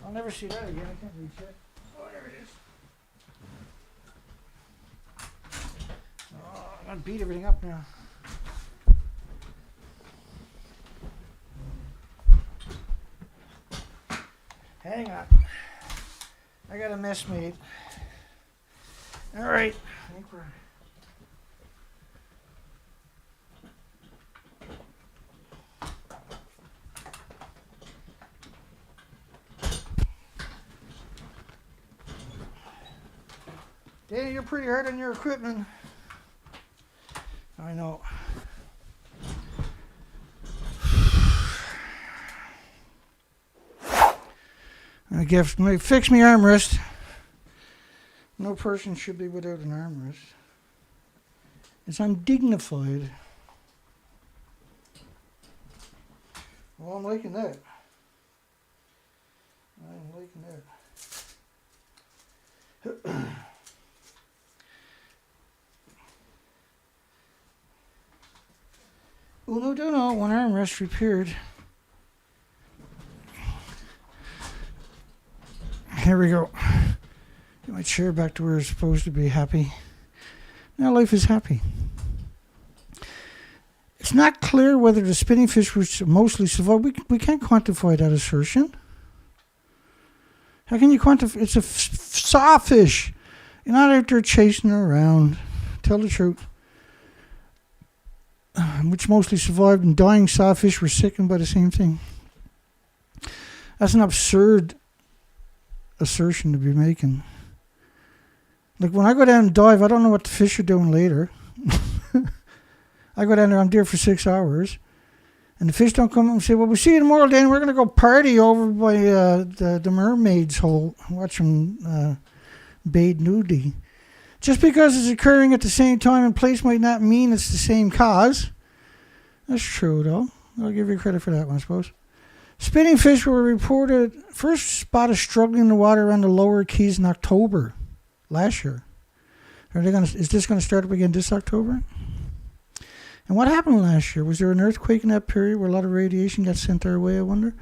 Speaker 1: I'll never see that again. I can't reach it. Oh, there it is. Oh, I'm going to beat everything up now. Hang on. I got a mess made. All right. I think we're... Danny, you're pretty hard on your equipment. I know. I guess fix me armrest. No person should be without an armrest. It's undignified. Well, I'm liking that. I'm liking that. Uno Duno, one armrest repaired. Here we go. Get my chair back to where it's supposed to be. Happy. Now life is happy. It's not clear whether the spinning fish which mostly survived. We can't quantify that assertion. How can you quantify? It's a sawfish. You're not out there chasing around. Tell the truth. Which mostly survived, and dying sawfish were sickened by the same thing. That's an absurd assertion to be making. Like when I go down and dive, I don't know what the fish are doing later. I go down there, I'm there for 6 hours, and the fish don't come up and say, well, we'll see you tomorrow, Dan. We're going to go party over by the mermaid's hole, watch them bathe nudity. Just because it's occurring at the same time and place might not mean it's the same cause. That's true, though. I'll give you credit for that one, I suppose. Spinning fish were reported first spotted struggling in the water around the lower Keys in October last year. Is this going to start up again this October? And what happened last year? Was there an earthquake in that period where a lot of radiation got sent our way, I wonder?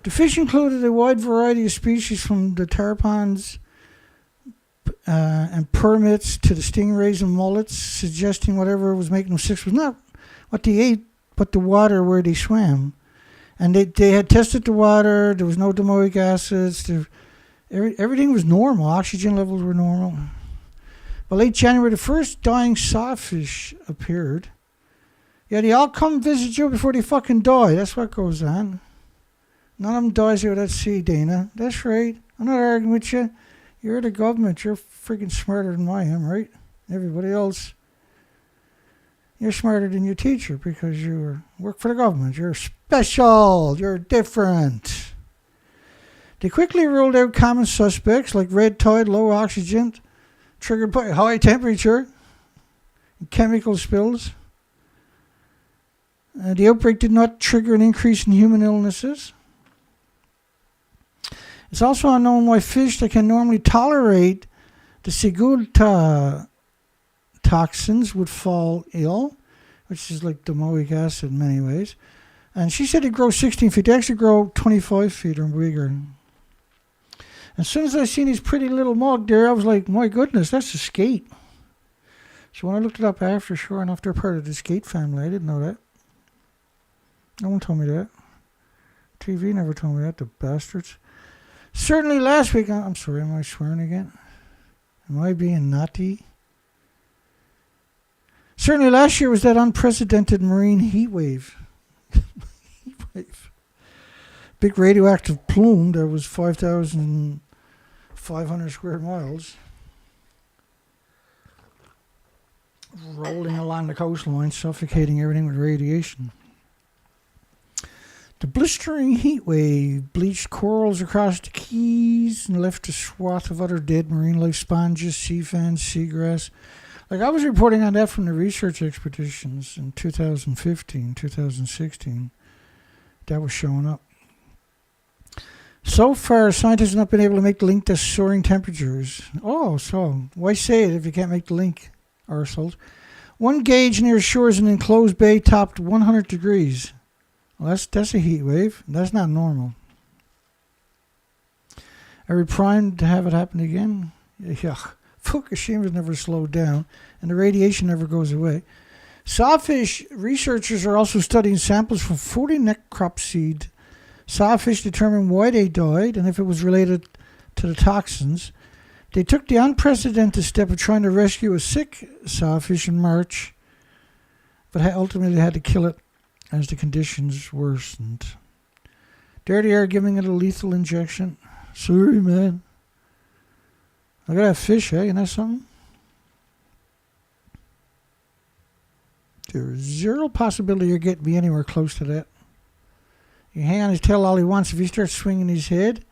Speaker 1: The fish included a wide variety of species from the tarpons and permits to the stingrays and mullets, suggesting whatever was making them sick was not what they ate, but the water where they swam. And they had tested the water. There was no domoic acids. Everything was normal. Oxygen levels were normal. By late January, the first dying sawfish appeared. Yeah, they all come visit you before they fucking die. That's what goes on. None of them dies out at sea, Dana. That's right. I'm not arguing with you. You're the government. You're freaking smarter than I am, right? Everybody else. You're smarter than your teacher because you work for the government. You're special. You're different. They quickly ruled out common suspects like red tide, low oxygen, triggered by high temperature, and chemical spills. The outbreak did not trigger an increase in human illnesses. It's also unknown why fish that can normally tolerate the sigulta toxins would fall ill, which is like domoic acid in many ways. And she said they grow 16 feet. They actually grow 25 feet or bigger. As soon as I seen his pretty little mug there, I was like, my goodness, that's a skate. So when I looked it up after, sure enough, they're part of the skate family. I didn't know that. No one told me that. TV never told me that, the bastards. Certainly last week, I'm sorry, am I swearing again? Am I being naughty? Certainly last year was that unprecedented marine heat wave. Heat wave. Big radioactive plume that was 5,500 square miles. Rolling along the coastline, suffocating everything with radiation. The blistering heat wave bleached corals across the keys and left a swath of other dead marine life, sponges, sea fans, seagrass. Like I was reporting on that from the research expeditions in 2015, 2016. That was showing up. So far, scientists have not been able to make the link to soaring temperatures. Oh, so why say it if you can't make the link, arseholes? One gauge near shores in an enclosed bay topped 100 degrees. Well, that's a heat wave. That's not normal. Are we primed to have it happen again? Yeah. Fukushima's never slowed down, and the radiation never goes away. Sawfish researchers are also studying samples from 40 necropsied sawfish to determine why they died and if it was related to the toxins. They took the unprecedented step of trying to rescue a sick sawfish in March, but ultimately had to kill it as the conditions worsened. There they are giving it a lethal injection. Sorry, man. I got that fish, eh? Isn't that something? There's zero possibility you're getting me anywhere close to that. You hang on his tail all he wants. If he starts swinging his head,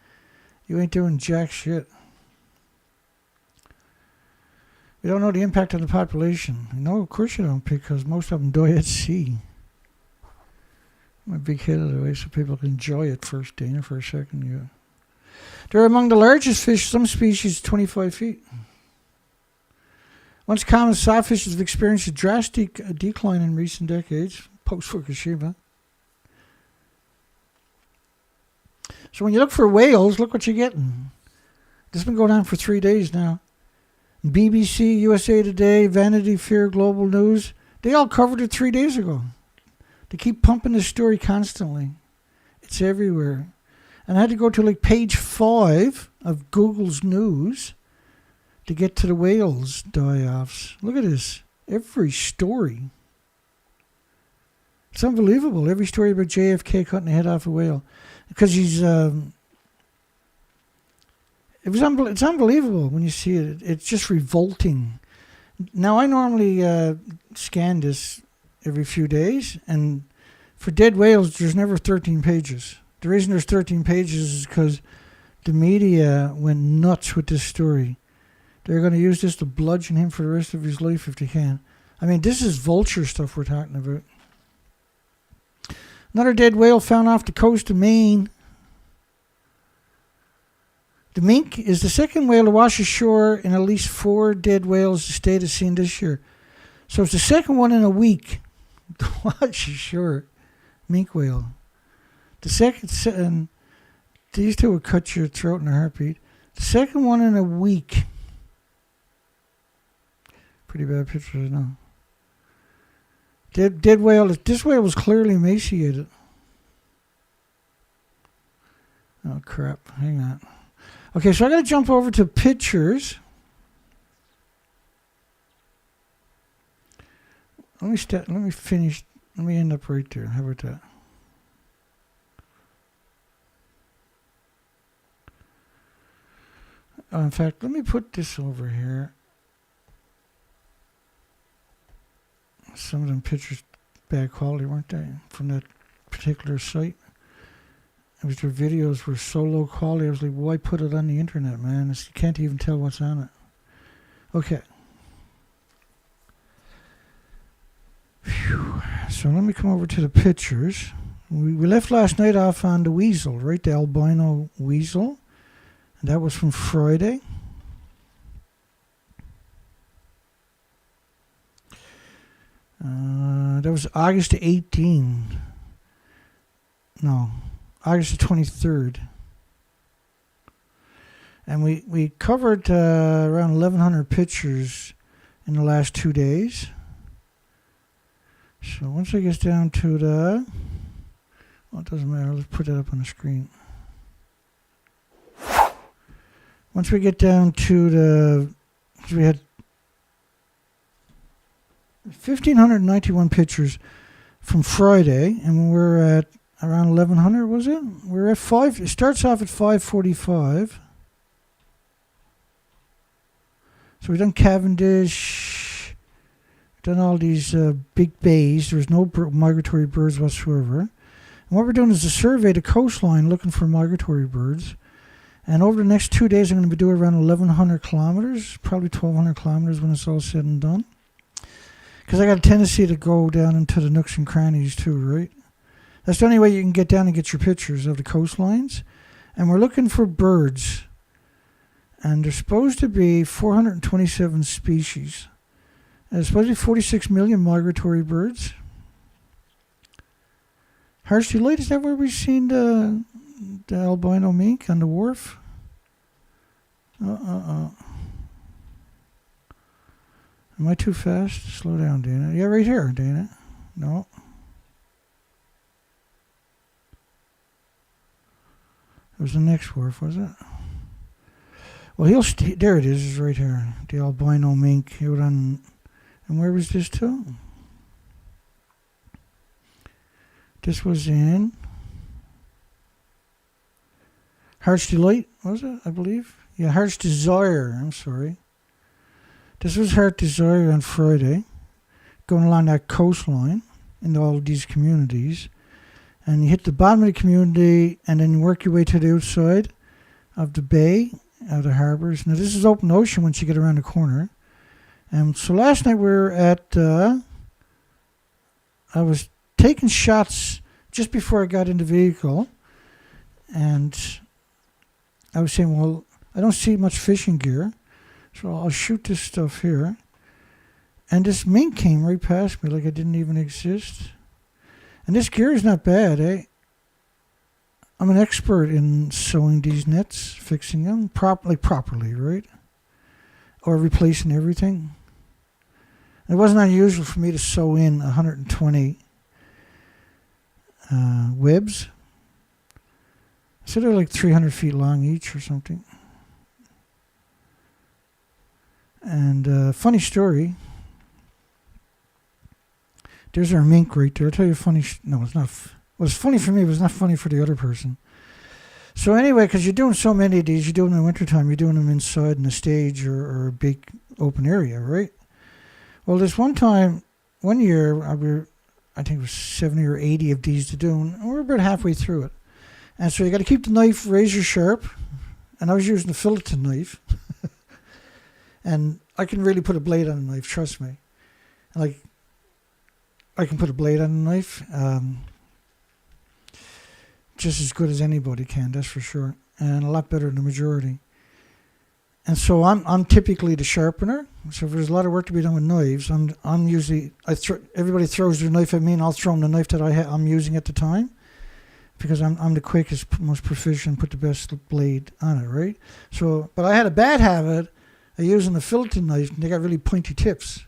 Speaker 1: you ain't doing jack shit. We don't know the impact on the population. No, of course you don't, because most of them die at sea. I'm a big head of the way so people can enjoy it first, Dana, for a second. Yeah. They're among the largest fish, some species 25 feet. Once common sawfish have experienced a drastic decline in recent decades, post-Fukushima. So when you look for whales, look what you're getting. This has been going on for 3 days now. BBC, USA Today, Vanity Fair, Global News, they all covered it 3 days ago. They keep pumping this story constantly. It's everywhere. And I had to go to like page 5 of Google's news to get to the whales die-offs. Look at this. Every story. It's unbelievable. Every story about JFK cutting the head off a whale. Because he's... It's unbelievable when you see it. It's just revolting. Now, I normally scan this every few days, and for dead whales, there's never 13 pages. The reason there's 13 pages is because the media went nuts with this story. They're going to use this to bludgeon him for the rest of his life if they can. I mean, this is vulture stuff we're talking about. Another dead whale found off the coast of Maine. The minke is the second whale to wash ashore in at least 4 dead whales the state has seen this year. So it's the second one in a week to wash ashore. Minke whale. The second, and these two would cut your throat in a heartbeat. The second one in a week. Pretty bad picture, I know. Dead whale. This whale was clearly emaciated. Oh, crap. Hang on. Okay, so I got to jump over to pictures. Let me finish. Let me end up right there. How about that? In fact, let me put this over here. Some of them pictures bad quality, weren't they? From that particular site. It was their videos were so low quality. I was like, why put it on the internet, man? You can't even tell what's on it. Okay. Phew. So let me come over to the pictures. We left last night off on the weasel, right? The albino weasel. And that was from Friday. That was August 18. No, August the 23rd. And we covered around 1,100 pictures in the last 2 days. So once it gets down to the... Well, it doesn't matter. Let's put that up on the screen. Once we get down to the... We had 1,591 pictures from Friday, and we're at around 1,100, was it? We're at 5. It starts off at 5:45. So we've done Cavendish, done all these big bays. There's no migratory birds whatsoever. And what we're doing is a survey of the coastline looking for migratory birds. And over the next 2 days, I'm going to be doing around 1,100 kilometers, probably 1,200 kilometers when it's all said and done. Because I got a tendency to go down into the nooks and crannies too, right? That's the only way you can get down and get your pictures of the coastlines. And we're looking for birds. And there's supposed to be 427 species. And there's supposed to be 46 million migratory birds. Harpswell Light, is that where we've seen the albino mink on the wharf? Am I too fast? Slow down, Dana. Yeah, right here, Dana. No. It was the next wharf, was it? Well, there it is, right here. The albino mink. And where was this to? This was in Heart's Delight, was it? I believe. Yeah, Heart's Desire. I'm sorry. This was Heart Desire on Friday, going along that coastline in all of these communities. And you hit the bottom of the community and then you work your way to the outside of the bay, of the harbors. Now, this is open ocean once you get around the corner. And so last night we were at, I was taking shots just before I got in the vehicle. And I was saying, well, I don't see much fishing gear. So I'll shoot this stuff here. And this mink came right past me like it didn't even exist. And this gear is not bad, eh? I'm an expert in sewing these nets, fixing them properly, right? Or replacing everything. It wasn't unusual for me to sew in 120 webs. So they're like 300 feet long each or something. And funny story. There's our mink right there. I'll tell you a funny... no, it's not... Well, it's funny for me, but it's not funny for the other person. So anyway, because you're doing so many of these, you do them in the wintertime, you're doing them inside in a stage or a big open area, right? Well, this one year, I think it was 70 or 80 of these to do, and we're about halfway through it. And so you got to keep the knife razor sharp. And I was using a fillet knife. And I can really put a blade on a knife, trust me. Like, I can put a blade on a knife just as good as anybody can, that's for sure. And a lot better than the majority. And so I'm typically the sharpener. So if there's a lot of work to be done with knives, I'm usually... everybody throws their knife at me and I'll throw them the knife that I'm using at the time. Because I'm the quickest, most proficient, put the best blade on it, right? So, but I had a bad habit of using a fillet knife, and they got really pointy tips.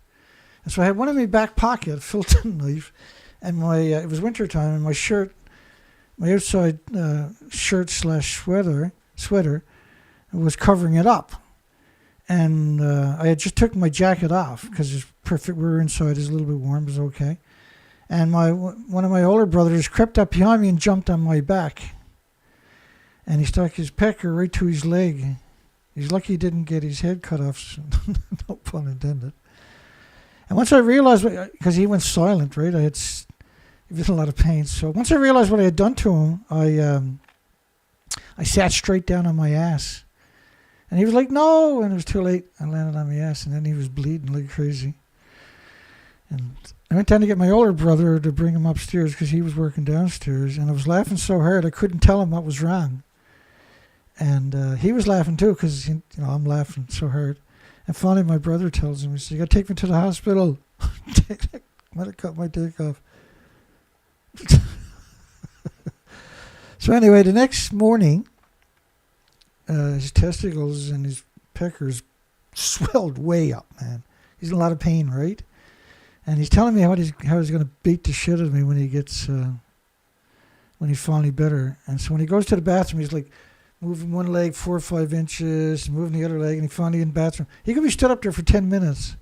Speaker 1: And so I had one in my back pocket, a fillet knife, and it was winter time, and my shirt my outside shirt / sweater was covering it up. And I had just took my jacket off because it's perfect. We were inside. It's a little bit warm. It was okay. And one of my older brothers crept up behind me and jumped on my back. And he stuck his pecker right to his leg. He's lucky he didn't get his head cut off. So no pun intended. And once I realized, because he went silent, right? He was in a lot of pain. So once I realized what I had done to him, I sat straight down on my ass. And he was like, no, and it was too late. I landed on my ass, and then he was bleeding like crazy. And I went down to get my older brother to bring him upstairs because he was working downstairs, and I was laughing so hard I couldn't tell him what was wrong. And he was laughing too because I'm laughing so hard. And finally my brother tells him, he says, you got to take me to the hospital. I might have cut my dick off. So anyway, the next morning, his testicles and his peckers swelled way up, man. He's in a lot of pain, right? And he's telling me how he's going to beat the shit out of me when he gets, when he's finally better. And so when he goes to the bathroom, he's like moving one leg 4 or 5 inches, moving the other leg, and he finally in the bathroom. He could be stood up there for 10 minutes.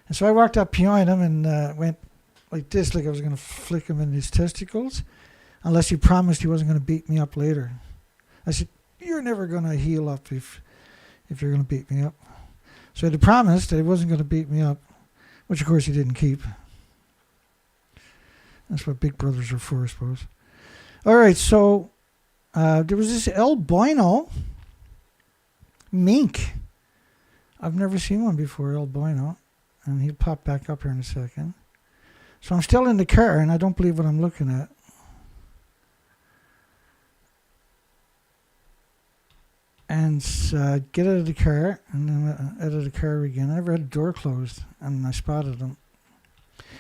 Speaker 1: And so I walked up behind him and went like this, like I was going to flick him in his testicles, unless he promised he wasn't going to beat me up later. I said, you're never going to heal up if you're going to beat me up. So he promised that he wasn't going to beat me up, which of course he didn't keep. That's what big brothers are for, I suppose. All right, so there was this albino mink. I've never seen one before, albino. And he'll pop back up here in a second. So I'm still in the car, and I don't believe what I'm looking at. And get out of the car, and then out of the car again. I never had the door closed, and I spotted him.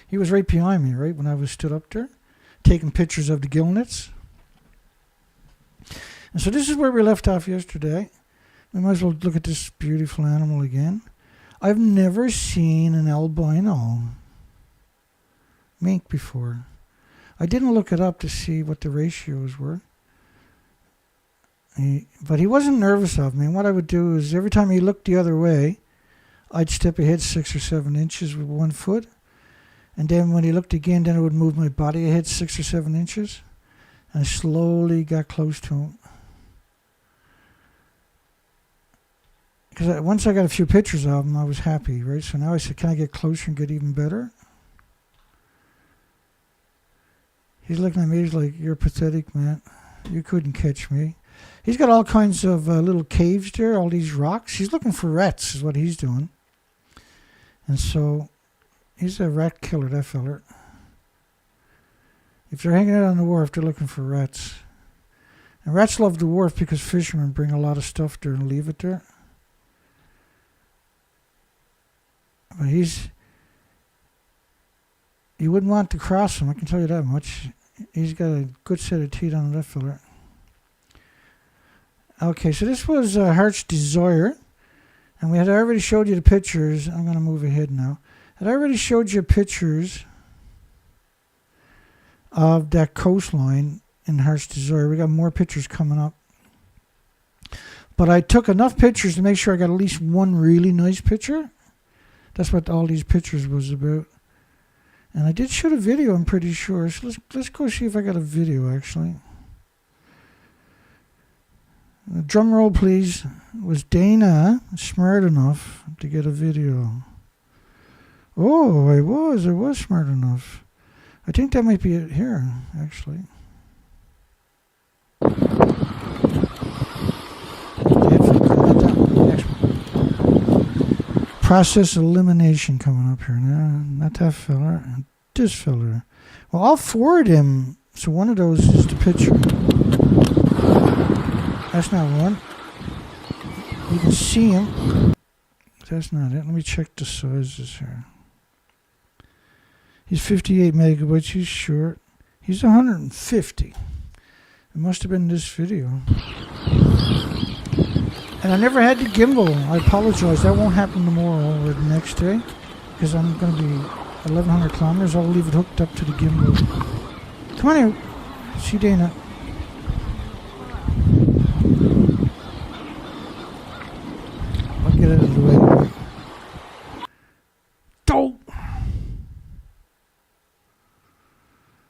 Speaker 1: He was right behind me, right, when I was stood up there, taking pictures of the gillnets. And so this is where we left off yesterday. We might as well look at this beautiful animal again. I've never seen an albino mink before. I didn't look it up to see what the ratios were. But he wasn't nervous of me. And what I would do is every time he looked the other way, I'd step ahead 6 or 7 inches with 1 foot. And then when he looked again, then I would move my body ahead 6 or 7 inches. And I slowly got close to him. Because once I got a few pictures of him, I was happy, right? So now I said, can I get closer and get even better? He's looking at me, he's like, you're pathetic, man. You couldn't catch me. He's got all kinds of little caves there, all these rocks. He's looking for rats is what he's doing. And so he's a rat killer, that feller. If they're hanging out on the wharf, they're looking for rats. And rats love the wharf because fishermen bring a lot of stuff there and leave it there. But you wouldn't want to cross him, I can tell you that much. He's got a good set of teeth on that fella. Okay, so this was Heart's Desire. And we had already showed you the pictures. I'm going to move ahead now. I already showed you pictures of that coastline in Heart's Desire. We got more pictures coming up. But I took enough pictures to make sure I got at least one really nice picture. That's what all these pictures was about. And I did shoot a video, I'm pretty sure. So let's go see if I got a video, actually. Drum roll, please. Was Dana smart enough to get a video? Oh, I was smart enough. I think that might be it here, actually. Process elimination coming up here now. Not that fella, this fella. Well, I'll forward him. So one of those is the picture. That's not one. You can see him. That's not it. Let me check the sizes here. He's 58 megabytes. He's short. He's 150. It must have been this video. And I never had the gimbal. I apologize. That won't happen tomorrow or the next day. Because I'm going to be 1,100 kilometers. I'll leave it hooked up to the gimbal. Come on here. See Dana. Oh.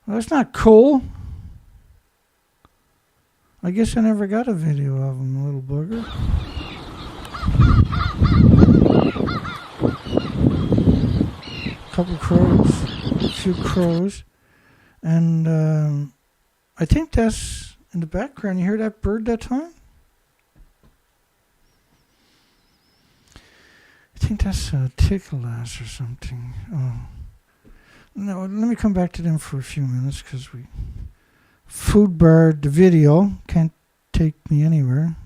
Speaker 1: Well, that's not cool. I guess I never got a video of him, little bugger. Couple crows, a few crows, and I think that's in the background. You hear that bird that time? I think that's a tickle-ass or something. Oh. No, let me come back to them for a few minutes because Food bar, the video can't take me anywhere.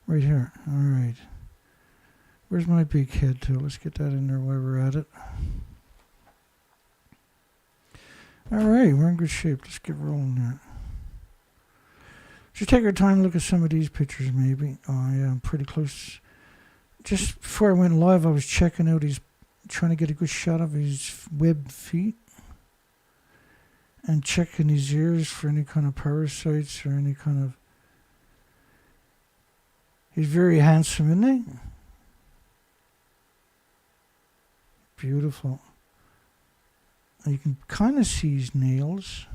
Speaker 1: Right here. All right. Where's my big head to? Let's get that in there while we're at it. All right, we're in good shape. Let's get rolling there. Just take our time and look at some of these pictures maybe. Oh yeah, I'm pretty close. Just before I went live, I was checking out trying to get a good shot of his webbed feet. And checking his ears for any kind of parasites or any kind of... He's very handsome, isn't he? Beautiful. And you can kind of see his nails.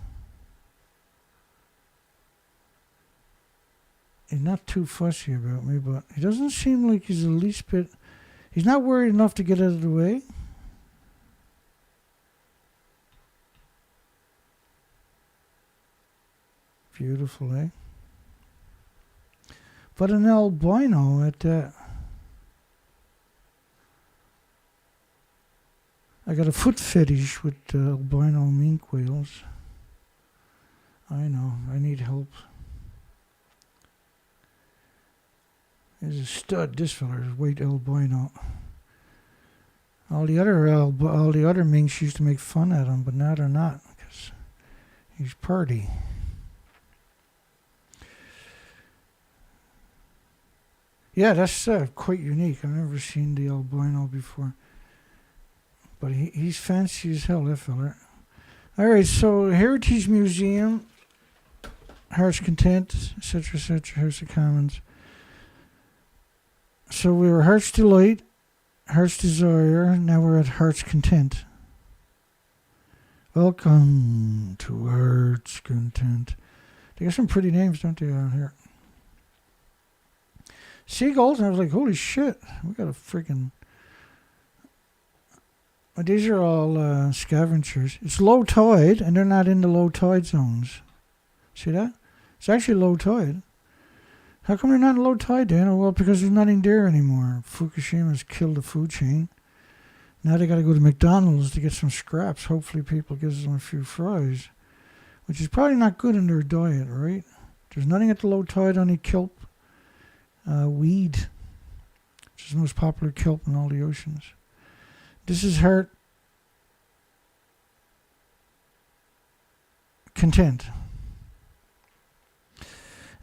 Speaker 1: He's not too fussy about me, but he doesn't seem like he's the least bit... He's not worried enough to get out of the way. Beautiful, eh? But an albino at that. I got a foot fetish with albino minke whales. I know, I need help. There's a stud, this feller is white albino. All the other minks used to make fun at him, but now they're not, because he's party. Yeah, that's quite unique. I've never seen the albino before. But he's fancy as hell, that fella. All right, so Heritage Museum, Heart's Content, etc., House of Commons. So we were Heart's Delight, Heart's Desire, now we're at Heart's Content. Welcome to Heart's Content. They got some pretty names, don't they, out here? Seagulls, and I was like, holy shit, we got a freaking... But these are all scavengers. It's low tide, and they're not in the low tide zones. See that? It's actually low tide. How come they're not in low tide, Dan? Well, because there's nothing there anymore. Fukushima's killed the food chain. Now they got to go to McDonald's to get some scraps. Hopefully people gives them a few fries, which is probably not good in their diet, right? There's nothing at the low tide, only kelp. Weed, which is the most popular kelp in all the oceans. This is Heart Content.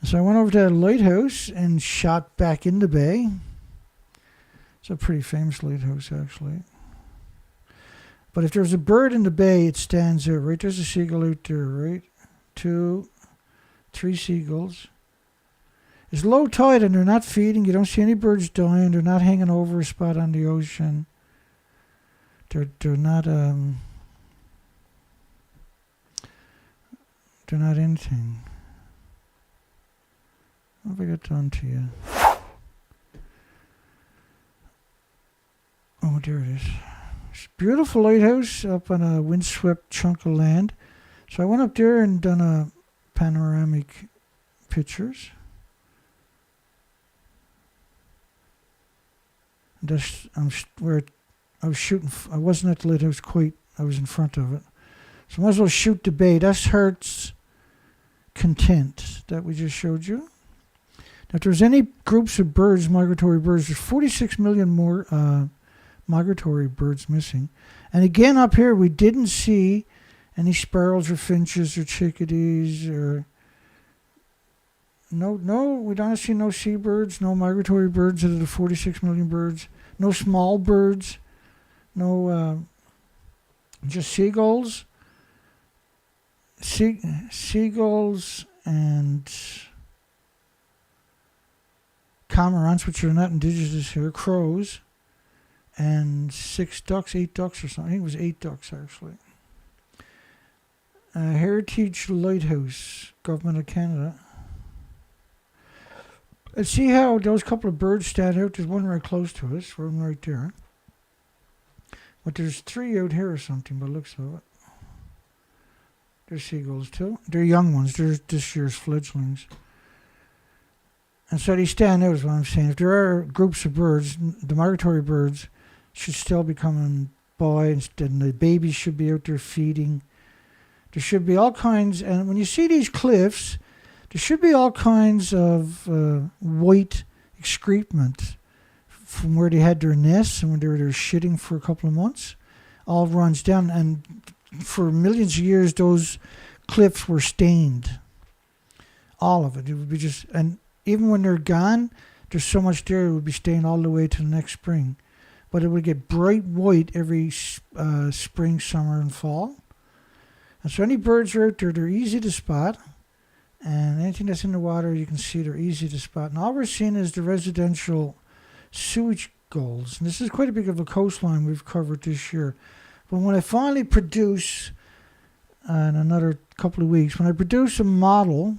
Speaker 1: And so I went over to the lighthouse and shot back in the bay. It's a pretty famous lighthouse, actually. But if there's a bird in the bay, it stands out, right? There's a seagull out there, right? 2, 3 seagulls. It's low tide and they're not feeding. You don't see any birds dying. They're not hanging over a spot on the ocean. They're not anything. What have I got done to you? Oh, there it is. It's a beautiful lighthouse up on a windswept chunk of land. So I went up there and done a panoramic pictures. That's where I was shooting. I wasn't at the lighthouse quite. I was in front of it. So I might as well shoot the bay. That's Heart's Content that we just showed you. Now, if there's any groups of birds, migratory birds, there's 46 million more migratory birds missing. And again, up here, we didn't see any sparrows or finches or chickadees or... No, we don't see no seabirds, no migratory birds out of the 46 million birds, no small birds, no, just seagulls, seagulls and cormorants, which are not indigenous here, crows, and 6 ducks, 8 ducks or something. I think it was 8 ducks actually. Heritage Lighthouse, Government of Canada. And see how those couple of birds stand out? There's one right close to us, one right there. But there's 3 out here or something by the looks of it. There's seagulls too. They're young ones. They're this year's fledglings. And so they stand out is what I'm saying. If there are groups of birds, the migratory birds should still be coming by, and the babies should be out there feeding. There should be all kinds, and when you see these cliffs, there should be all kinds of white excrement from where they had their nests and when they were shitting for a couple of months. All runs down, and for millions of years, those cliffs were stained. All of it. It would be just, and even when they're gone, there's so much there, it would be stained all the way to the next spring. But it would get bright white every spring, summer, and fall. And so any birds are out there, they're easy to spot. And anything that's in the water, you can see they're easy to spot. And all we're seeing is the residential sewage gulls. And this is quite a big of a coastline we've covered this year. But when I finally produce, in another couple of weeks, when I produce a model,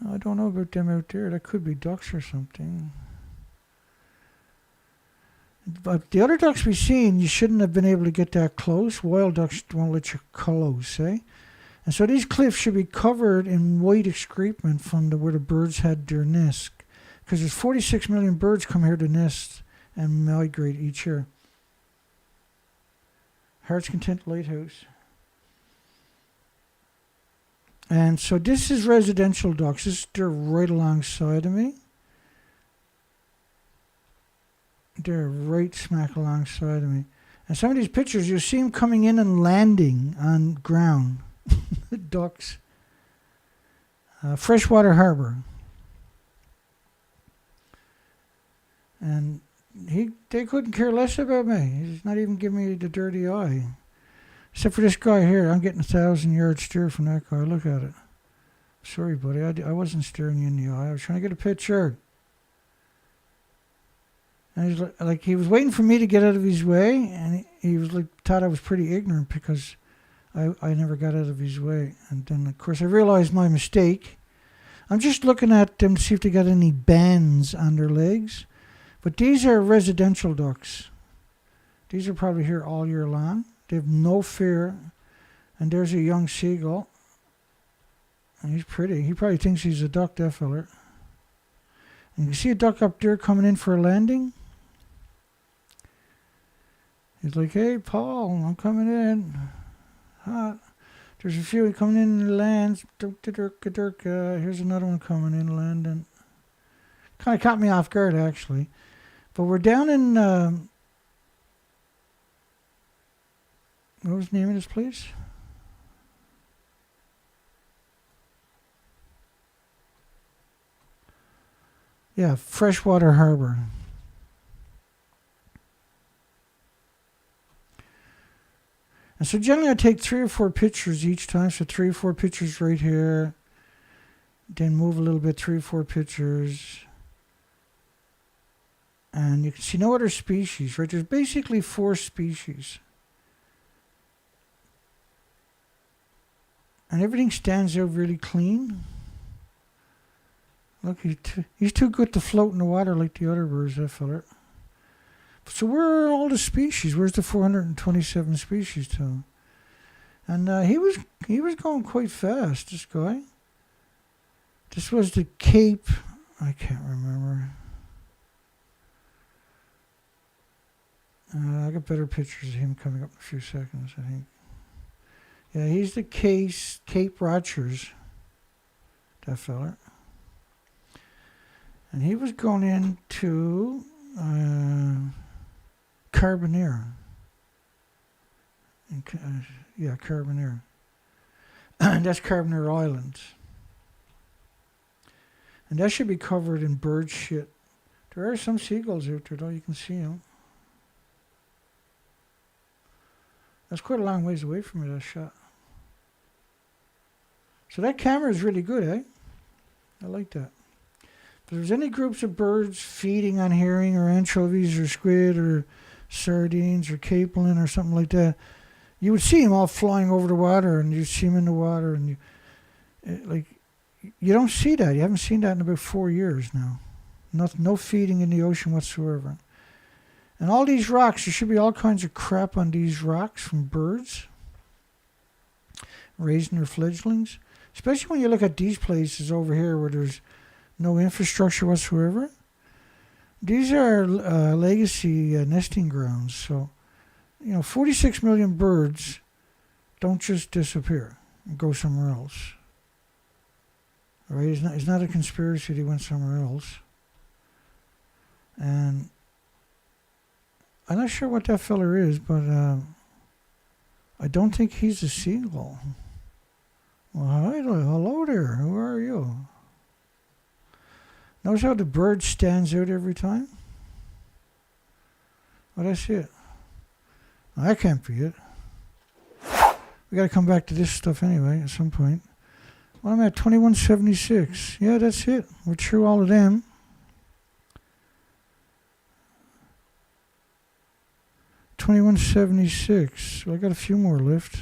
Speaker 1: I don't know about them out there. That could be ducks or something. But the other ducks we've seen, you shouldn't have been able to get that close. Wild ducks won't let you close, eh? And so these cliffs should be covered in white excrement from where the birds had their nest. Because there's 46 million birds come here to nest and migrate each year. Heart's Content Lighthouse. And so this is residential ducks. They're right alongside of me. They're right smack alongside of me. And some of these pictures, you see them coming in and landing on ground. Ducks. Freshwater Harbour. And they couldn't care less about me. He's not even giving me the dirty eye. Except for this guy here. I'm getting 1,000-yard steer from that guy. Look at it. Sorry, buddy. I wasn't staring you in the eye. I was trying to get a picture. And he's like he was waiting for me to get out of his way, and he was like thought I was pretty ignorant because I never got out of his way. And then of course I realized my mistake. I'm just looking at them to see if they got any bands on their legs. But these are residential ducks. These are probably here all year long. They have no fear. And there's a young seagull. And he's pretty. He probably thinks he's a duck, that feller. And you see a duck up there coming in for a landing? He's like, hey, Paul, I'm coming in. There's a few coming in and lands. Here's another one coming in landing. Kind of caught me off guard, actually. But we're down in... what was the name of this place? Yeah, Freshwater Harbour. And so generally I take 3 or 4 pictures each time. So 3 or 4 pictures right here. Then move a little bit, 3 or 4 pictures. And you can see no other species, right? There's basically 4 species. And everything stands out really clean. Look, he's too good to float in the water like the other birds, that feller. So where are all the species? Where's the 427 species to? And he was going quite fast, this guy. This was the Cape. I can't remember. I got better pictures of him coming up in a few seconds, I think. Yeah, he's the Cape Rogers, that fella. And he was going into Carbonear. Yeah, Carbonear. And that's Carbonear Island. And that should be covered in bird shit. There are some seagulls out there, though. You can see them. That's quite a long ways away from me, that shot. So that camera is really good, eh? I like that. there's any groups of birds feeding on herring or anchovies or squid or sardines or capelin or something like that, you would see them all flying over the water, and you see them in the water, and you don't see that. You haven't seen that in about 4 years now. No feeding in the ocean whatsoever. And all these rocks, there should be all kinds of crap on these rocks from birds raising their fledglings. Especially when you look at these places over here where there's no infrastructure whatsoever. These are legacy nesting grounds. So, 46 million birds don't just disappear and go somewhere else. Right? It's not a conspiracy they went somewhere else. And I'm not sure what that feller is, but I don't think he's a seagull. Well, hello there. Who are you? Notice how the bird stands out every time? Oh, that's it. That can't be it. We got to come back to this stuff anyway at some point. Well, I'm at 2176. Yeah, that's it. We're through all of them. $21.76. So I got a few more left.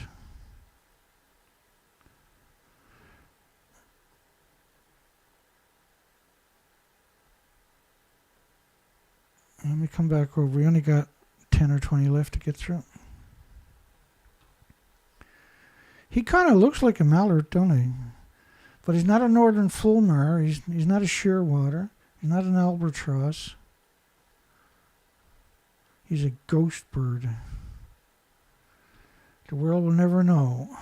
Speaker 1: Let me come back over. We only got 10 or 20 left to get through. He kind of looks like a mallard, don't he? But he's not a northern fulmar. He's not a shearwater. He's not an albatross. He's a ghost bird. The world will never know.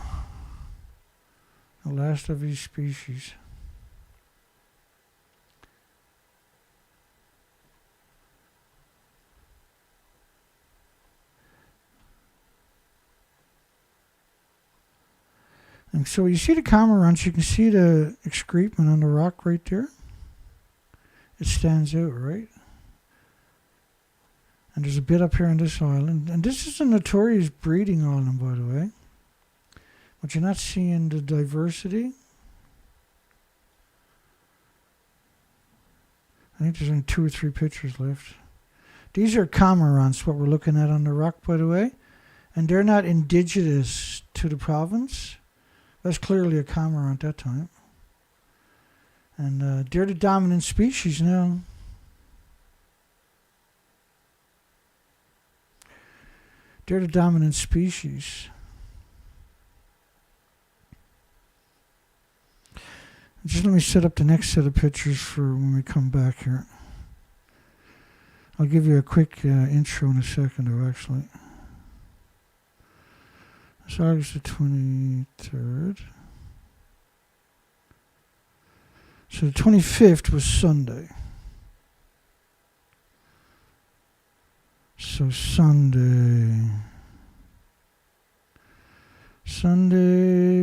Speaker 1: The last of his species. And so you see the cormorants, you can see the excrement on the rock right there. It stands out, right? And there's a bit up here on this island. And this is a notorious breeding island, by the way. But you're not seeing the diversity. I think there's only 2 or 3 pictures left. These are cormorants, what we're looking at on the rock, by the way. And they're not indigenous to the province. That's clearly a cormorant at that time. And they're the dominant species now. They're the dominant species. Just let me set up the next set of pictures for when we come back here. I'll give you a quick intro in a second, though, actually. It's August the 23rd. So the 25th was Sunday. So Sunday,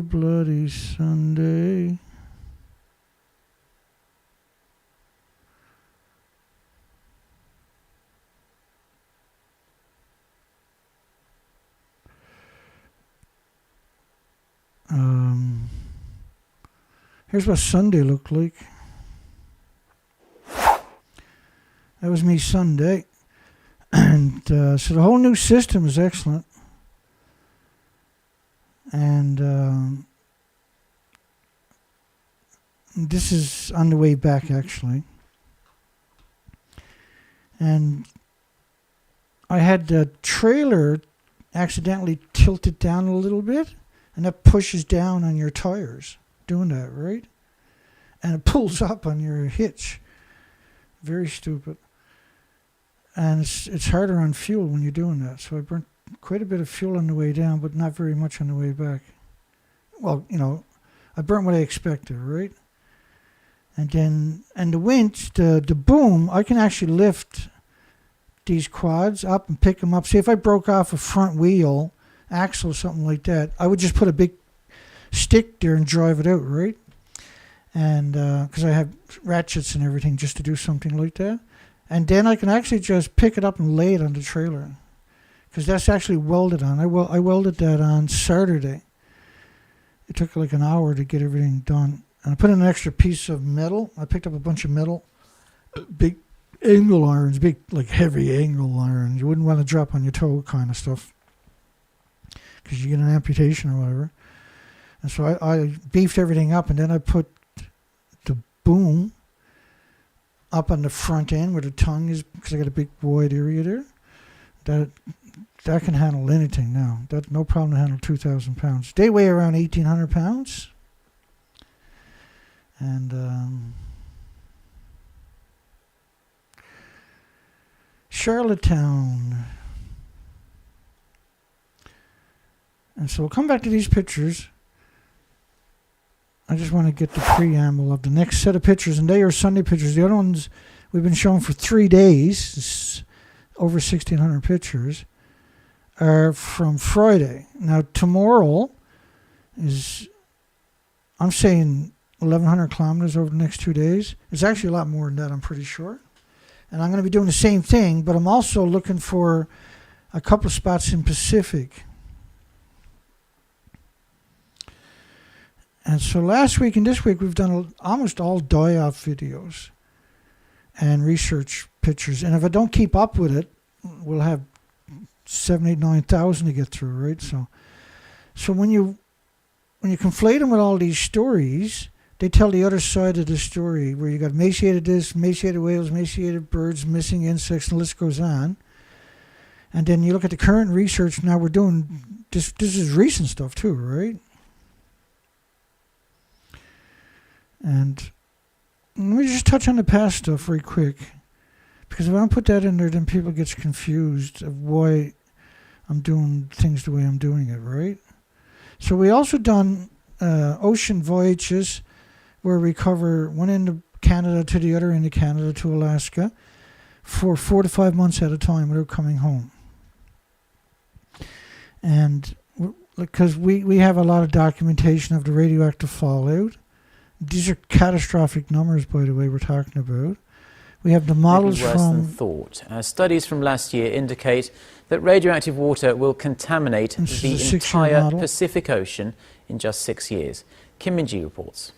Speaker 1: bloody Sunday. Here's what Sunday looked like. That was me Sunday. And so the whole new system is excellent. And this is on the way back, actually. And I had the trailer accidentally tilted down a little bit, and that pushes down on your tires, doing that, right? And it pulls up on your hitch. Very stupid. And it's harder on fuel when you're doing that. So I burnt quite a bit of fuel on the way down, but not very much on the way back. Well, I burnt what I expected, right? And the winch, the boom, I can actually lift these quads up and pick them up. See, if I broke off a front wheel, axle, something like that, I would just put a big stick there and drive it out, right? And because I have ratchets and everything just to do something like that. And then I can actually just pick it up and lay it on the trailer, because that's actually welded on. I welded that on Saturday. It took like an hour to get everything done. And I put in an extra piece of metal. I picked up a bunch of metal big angle irons, big like heavy angle irons. You wouldn't want to drop on your toe kind of stuff because you get an amputation or whatever. And so I beefed everything up, and then I put the boom up on the front end where the tongue is, because I got a big wide area there. That can handle anything now. That's no problem to handle 2,000 pounds. They weigh around 1,800 pounds. And Charlottetown. And so we'll come back to these pictures. I just want to get the preamble of the next set of pictures, and they are Sunday pictures. The other ones we've been showing for 3 days, it's over 1,600 pictures, are from Friday. Now tomorrow is, I'm saying 1,100 kilometers over the next 2 days. It's actually a lot more than that, I'm pretty sure. And I'm going to be doing the same thing, but I'm also looking for a couple of spots in Pacific. And so last week and this week we've done almost all die-off videos and research pictures. And if I don't keep up with it, we'll have 7,000, 8,000, 9,000 to get through, right? So when you conflate them with all these stories, they tell the other side of the story, where you got emaciated this, emaciated whales, emaciated birds, missing insects, and the list goes on. And then you look at the current research now we're doing. This is recent stuff too, right? And let me just touch on the past stuff very quick, because if I don't put that in there, then people get confused of why I'm doing things the way I'm doing it, right? So we also done ocean voyages, where we cover one end of Canada to the other end of Canada to Alaska for 4 to 5 months at a time without coming home. And because we have a lot of documentation of the radioactive fallout. These are catastrophic numbers, by the way, we're talking about. We have the models
Speaker 7: worse
Speaker 1: from...
Speaker 7: than thought. Studies from last year indicate that radioactive water will contaminate the entire Pacific Ocean in just 6 years. Kim Min-ji reports.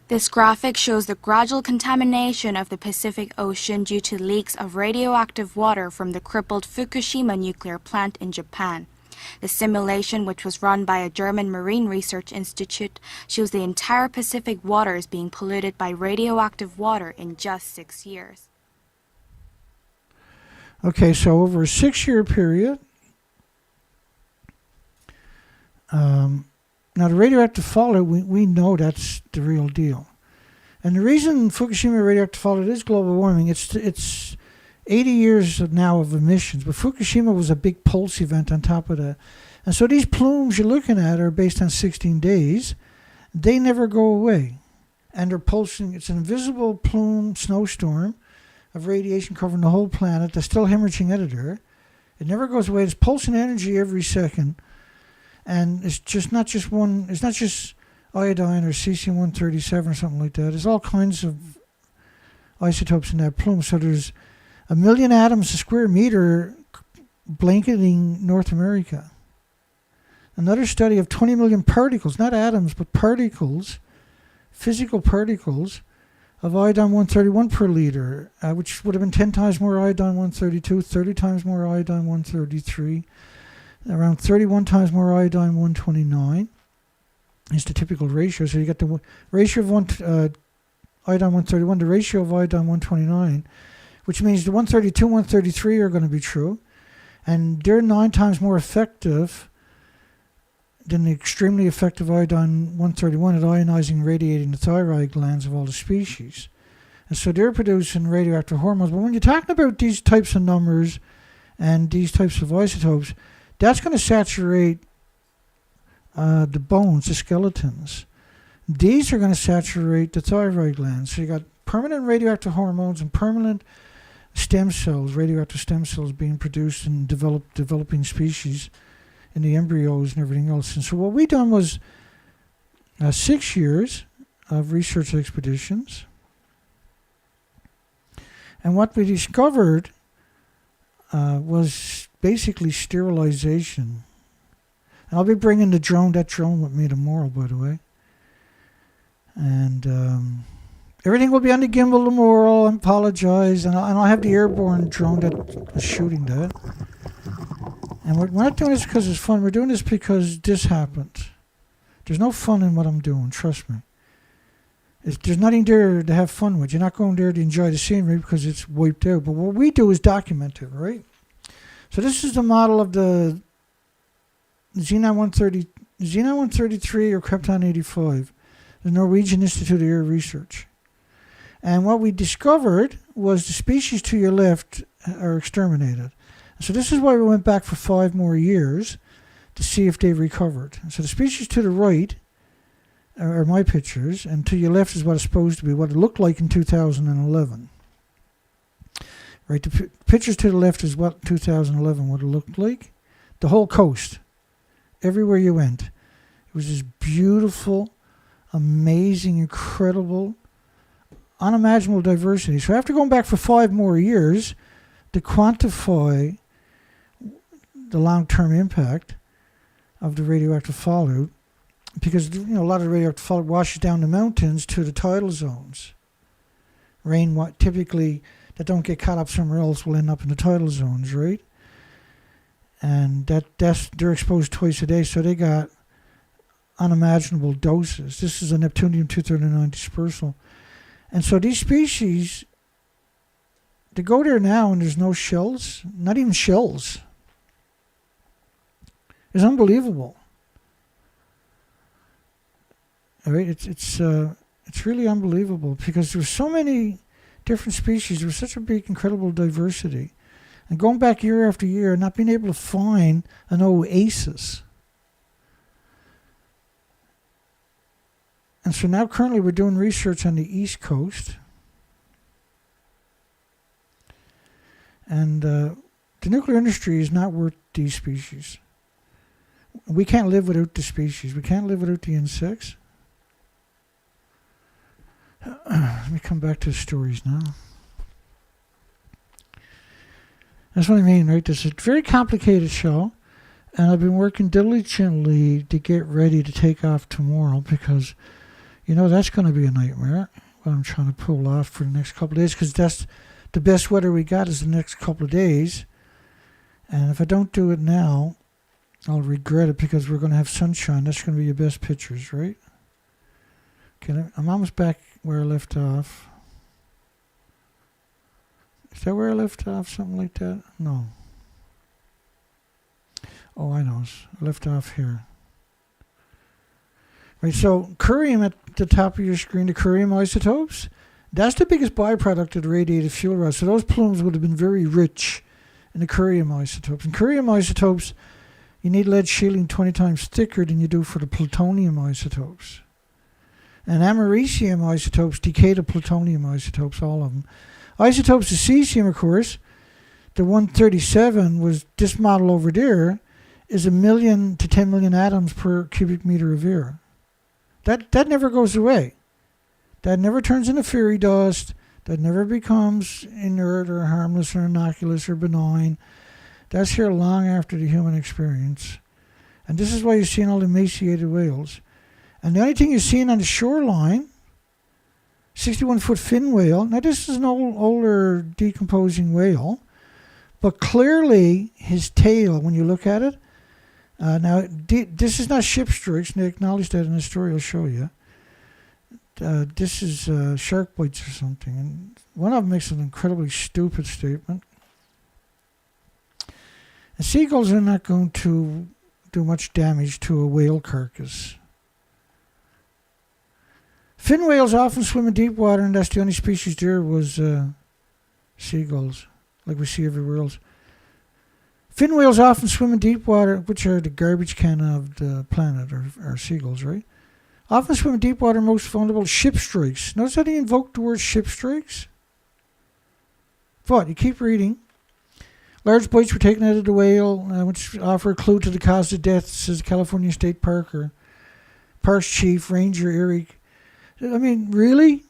Speaker 8: This graphic shows the gradual contamination of the Pacific Ocean due to leaks of radioactive water from the crippled Fukushima nuclear plant in Japan. The simulation, which was run by a German marine research institute, shows the entire Pacific waters being polluted by radioactive water in just 6 years.
Speaker 1: Okay, so over a 6-year period, now the radioactive fallout, we know that's the real deal. And the reason Fukushima radioactive fallout is global warming, it's 80 years now of emissions, but Fukushima was a big pulse event on top of that. And so these plumes you're looking at are based on 16 days. They never go away. And they're pulsing. It's an invisible plume snowstorm of radiation covering the whole planet. They're still hemorrhaging out of there. It never goes away. It's pulsing energy every second. And it's just not just one, it's not just iodine or cesium-137 or something like that. There's all kinds of isotopes in that plume. So there's 1 million atoms a square meter blanketing North America. Another study of 20 million particles, not atoms, but particles, physical particles of iodine-131 per liter, which would have been 10 times more iodine-132, 30 times more iodine-133, around 31 times more iodine-129 is the typical ratio. So you got the ratio of iodine-131, the ratio of iodine-129, which means the 132, 133 are going to be true. And they're 9 times more effective than the extremely effective iodine-131 at ionizing and radiating the thyroid glands of all the species. And so they're producing radioactive hormones. But when you're talking about these types of numbers and these types of isotopes, that's going to saturate the bones, the skeletons. These are going to saturate the thyroid glands. So you got permanent radioactive hormones and permanent stem cells, radioactive stem cells being produced in developing species in the embryos and everything else. And so what we done was 6 years of research expeditions. And what we discovered was basically sterilization. And I'll be bringing that drone with me tomorrow, by the way. And Everything will be on the gimbal tomorrow. I apologize. And I'll have the airborne drone that was shooting that. And we're not doing this because it's fun. We're doing this because this happened. There's no fun in what I'm doing, trust me. There's nothing there to have fun with. You're not going there to enjoy the scenery because it's wiped out. But what we do is document it, right? So this is the model of the Xenon 133 or Krypton 85, the Norwegian Institute of Air Research. And what we discovered was the species to your left are exterminated. So this is why we went back for 5 more years to see if they've recovered. So the species to the right are my pictures, and to your left is what it's supposed to be, what it looked like in 2011. Right, the pictures to the left is what 2011 would have looked like. The whole coast, everywhere you went. It was this beautiful, amazing, incredible, unimaginable diversity. So after going back for 5 more years to quantify the long-term impact of the radioactive fallout, because a lot of the radioactive fallout washes down the mountains to the tidal zones. Rain, typically, that don't get caught up somewhere else will end up in the tidal zones, right? And they're exposed twice a day, so they got unimaginable doses. This is a Neptunium-239 dispersal. And so these species, to go there now and there's no shells, not even shells, is unbelievable. All right, it's really unbelievable because there's so many different species. There's such a big, incredible diversity, and going back year after year, not being able to find an oasis. And so now, currently, we're doing research on the East Coast, and the nuclear industry is not worth these species. We can't live without the species. We can't live without the insects. Let me come back to the stories now. That's what I mean, right? This is a very complicated show, and I've been working diligently to get ready to take off tomorrow because, that's going to be a nightmare, what I'm trying to pull off for the next couple of days, because that's the best weather we got is the next couple of days. And if I don't do it now, I'll regret it because we're going to have sunshine. That's going to be your best pictures, right? Okay, I'm almost back where I left off. Is that where I left off? Something like that? No. Oh, I know. I left off here. Right, so curium at the top of your screen, the curium isotopes, that's the biggest byproduct of the radiated fuel rod. So those plumes would have been very rich in the curium isotopes. And curium isotopes, you need lead shielding 20 times thicker than you do for the plutonium isotopes. And americium isotopes decay to plutonium isotopes, all of them. Isotopes of cesium, of course, the 137 was this model over there, is 1 million to 10 million atoms per cubic meter of air. That never goes away. That never turns into fairy dust. That never becomes inert or harmless or innocuous or benign. That's here long after the human experience. And this is why you're seeing all the emaciated whales. And the only thing you're seeing on the shoreline, 61-foot fin whale. Now this is an older decomposing whale, but clearly his tail, when you look at it, this is not ship strikes, and they acknowledge that in the story I'll show you. This is shark bites or something. And one of them makes an incredibly stupid statement. And seagulls are not going to do much damage to a whale carcass. Fin whales often swim in deep water, and that's the only species there was seagulls, like we see everywhere else. Fin whales often swim in deep water, which are the garbage can of the planet, or seagulls, right? Often swim in deep water, most vulnerable to ship strikes. Notice how they invoke the word ship strikes? But you keep reading. Large bites were taken out of the whale, which offer a clue to the cause of death, says California State Parks Chief Ranger Eric. I mean, really?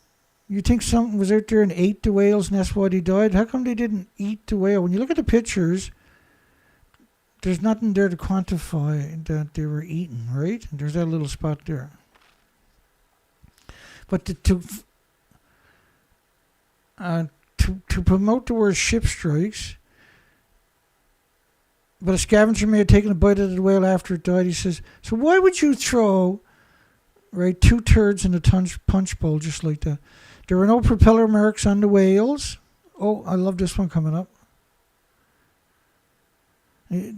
Speaker 1: You think something was out there and ate the whales and that's why they died? How come they didn't eat the whale? When you look at the pictures, there's nothing there to quantify that they were eaten, right? There's that little spot there. But to promote the word ship strikes. But a scavenger may have taken a bite of the whale after it died. He says, so why would you throw, right, 2 turds in a punch bowl just like that? There were no propeller marks on the whales. Oh, I love this one coming up.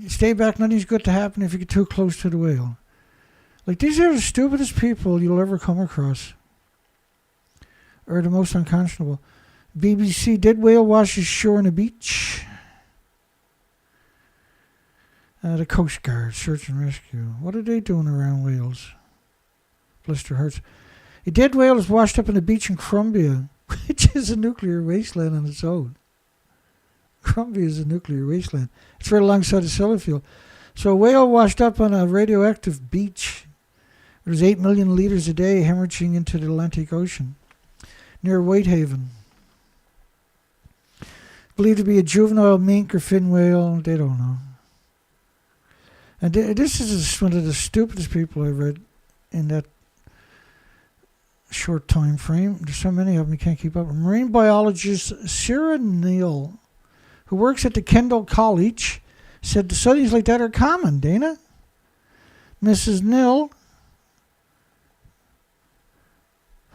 Speaker 1: Stay back, nothing's good to happen if you get too close to the whale. Like, these are the stupidest people you'll ever come across. Or the most unconscionable. BBC, dead whale washes shore on a beach. The Coast Guard, search and rescue. What are they doing around whales? Bless their hearts. A dead whale is washed up on a beach in Cumbria, which is a nuclear wasteland on its own. Cumbria is a nuclear wasteland. It's right alongside the Sellafield. So a whale washed up on a radioactive beach. There's 8 million litres a day hemorrhaging into the Atlantic Ocean near Whitehaven. Believed to be a juvenile mink or fin whale. They don't know. And this is one of the stupidest people I've read in that short time frame. There's so many of them you can't keep up. Marine biologist Sarah Neill, who works at the Kendal College, said the sightings like that are common, Dana. Mrs. Neill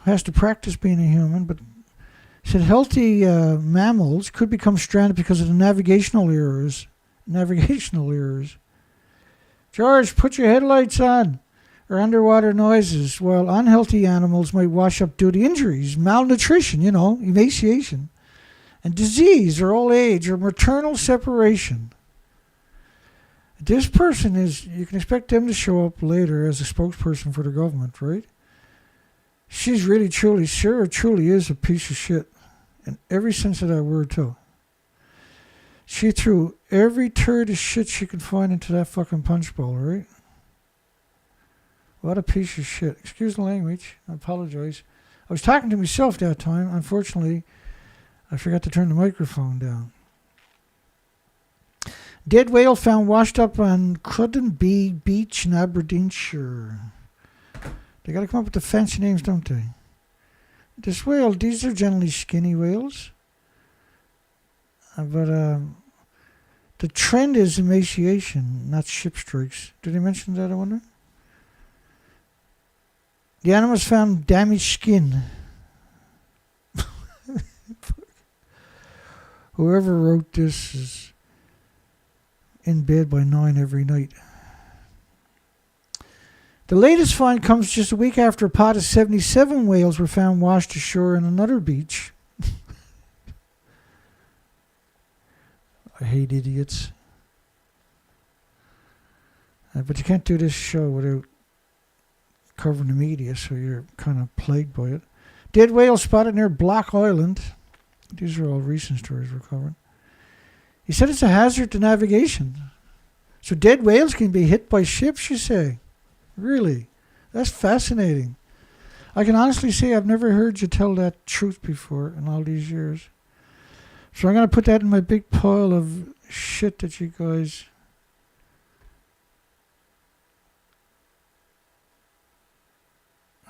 Speaker 1: has to practice being a human, but said healthy mammals could become stranded because of the navigational errors. George, put your headlights on, or underwater noises, while unhealthy animals might wash up due to injuries, malnutrition, emaciation, and disease, or old age, or maternal separation. This person you can expect them to show up later as a spokesperson for the government, right? Sarah truly is a piece of shit, in every sense of that word, too. She threw every turd of shit she could find into that fucking punch bowl, right? What a piece of shit. Excuse the language. I apologize. I was talking to myself that time. Unfortunately, I forgot to turn the microphone down. Dead whale found washed up on Cruden Bay beach in Aberdeenshire. They got to come up with the fancy names, don't they? This whale, these are generally skinny whales. But the trend is emaciation, not ship strikes. Did he mention that, I wonder? The animals found damaged skin. Whoever wrote this is in bed by 9 every night. The latest find comes just a week after a pod of 77 whales were found washed ashore on another beach. I hate idiots. But you can't do this show without covering the media, so you're kind of plagued by it. Dead whale spotted near Block Island. These are all recent stories we're covering. He said it's a hazard to navigation. So dead whales can be hit by ships, you say? Really? That's fascinating. I can honestly say I've never heard you tell that truth before in all these years. So I'm going to put that in my big pile of shit that you guys...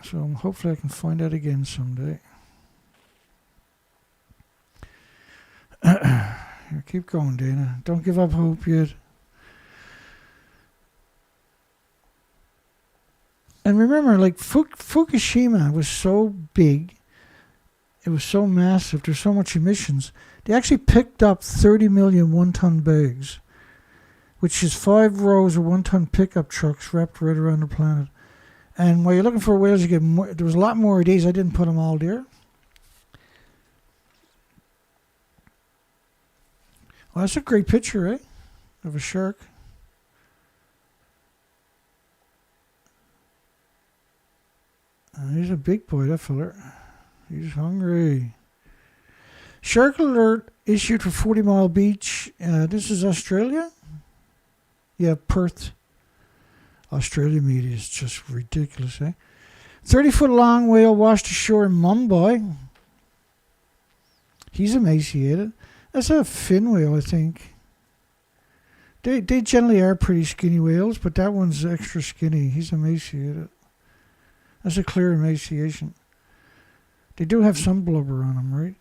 Speaker 1: So hopefully I can find that again someday. Keep going, Dana. Don't give up hope yet. And remember, like, Fukushima was so big, it was so massive, there's so much emissions, they actually picked up 30 million one-ton bags, which is 5 rows of one-ton pickup trucks wrapped right around the planet. And while you're looking for whales, you get more. There was a lot more of these. I didn't put them all there. Well, that's a great picture, eh? Of a shark. He's a big boy, that feller. He's hungry. Shark alert issued for 40 Mile Beach. This is Australia? Yeah, Perth. Australia media is just ridiculous, eh? 30-foot long whale washed ashore in Mumbai. He's emaciated. That's a fin whale, I think. They generally are pretty skinny whales, but that one's extra skinny. He's emaciated. That's a clear emaciation. They do have some blubber on them, right?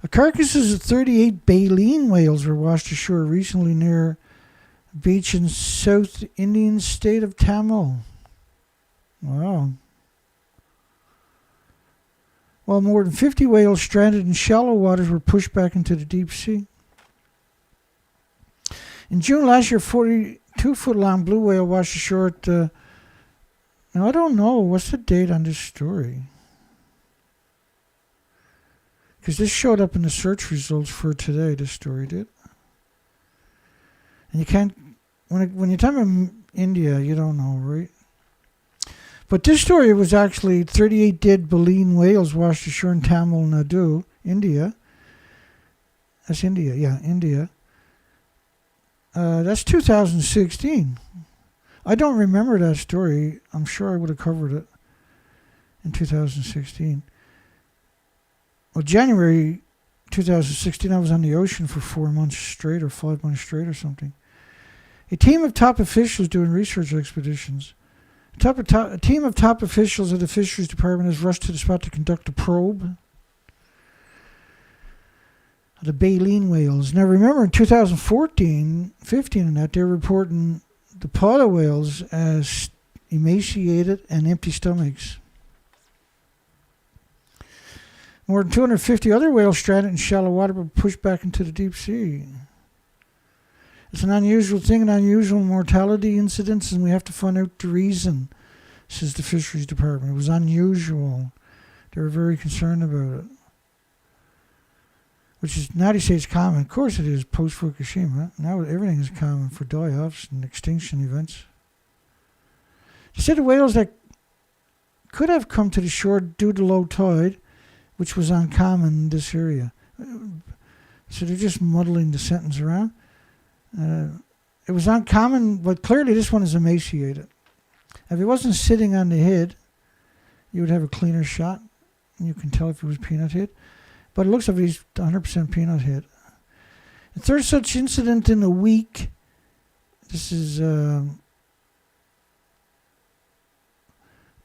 Speaker 1: The carcasses of 38 baleen whales were washed ashore recently near a beach in South Indian state of Tamil. Wow. While more than 50 whales stranded in shallow waters were pushed back into the deep sea. In June last year, 42-foot-long blue whale washed ashore at now, I don't know. What's the date on this story? Because this showed up in the search results for today, this story did. And you can't... When you're talking about India, you don't know, right? But this story was actually 38 dead baleen whales washed ashore in Tamil Nadu, India. That's India, yeah, India. That's 2016. I don't remember that story. I'm sure I would have covered it in 2016. Well, January 2016, I was on the ocean for 4 months straight or 5 months straight or something. A team of top officials doing research expeditions. A team of top officials of the Fisheries Department has rushed to the spot to conduct a probe of the baleen whales. Now remember, in 2014, 15 and that, they were reporting the polar whales as emaciated and empty stomachs. More than 250 other whales stranded in shallow water were pushed back into the deep sea. It's an unusual thing, an unusual mortality incidents, and we have to find out the reason, says the Fisheries Department. It was unusual. They were very concerned about it. Which is, now they say it's common. Of course it is, post-Fukushima. Now everything is common for die-offs and extinction events. They said the whales that could have come to the shore due to low tide, which was uncommon in this area. So they're just muddling the sentence around. It was uncommon, but clearly this one is emaciated. If it wasn't sitting on the head, you would have a cleaner shot. And you can tell if it was peanut head. But it looks like he's 100% peanut head. The third such incident in a week. This is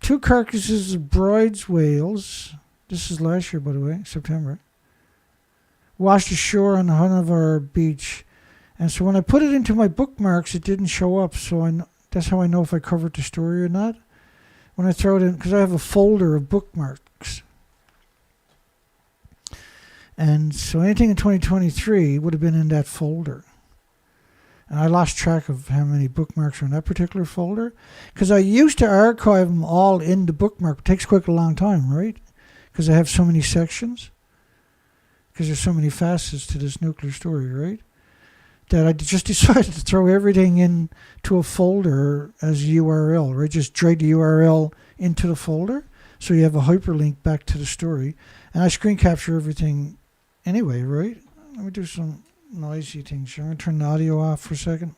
Speaker 1: 2 carcasses of Bryde's whales. This is last year, by the way, September. Washed ashore on the Honnavar beach. And so when I put it into my bookmarks, it didn't show up. So that's how I know if I covered the story or not. When I throw it in, because I have a folder of bookmarks. And so anything in 2023 would have been in that folder. And I lost track of how many bookmarks are in that particular folder. Because I used to archive them all in the bookmark. It takes quite a long time, right? Because I have so many sections. Because there's so many facets to this nuclear story, right? That I just decided to throw everything into a folder as URL, right? Just drag the URL into the folder. So you have a hyperlink back to the story. And I screen capture everything anyway, right? Let me do some noisy things. I'm going to turn the audio off for a second.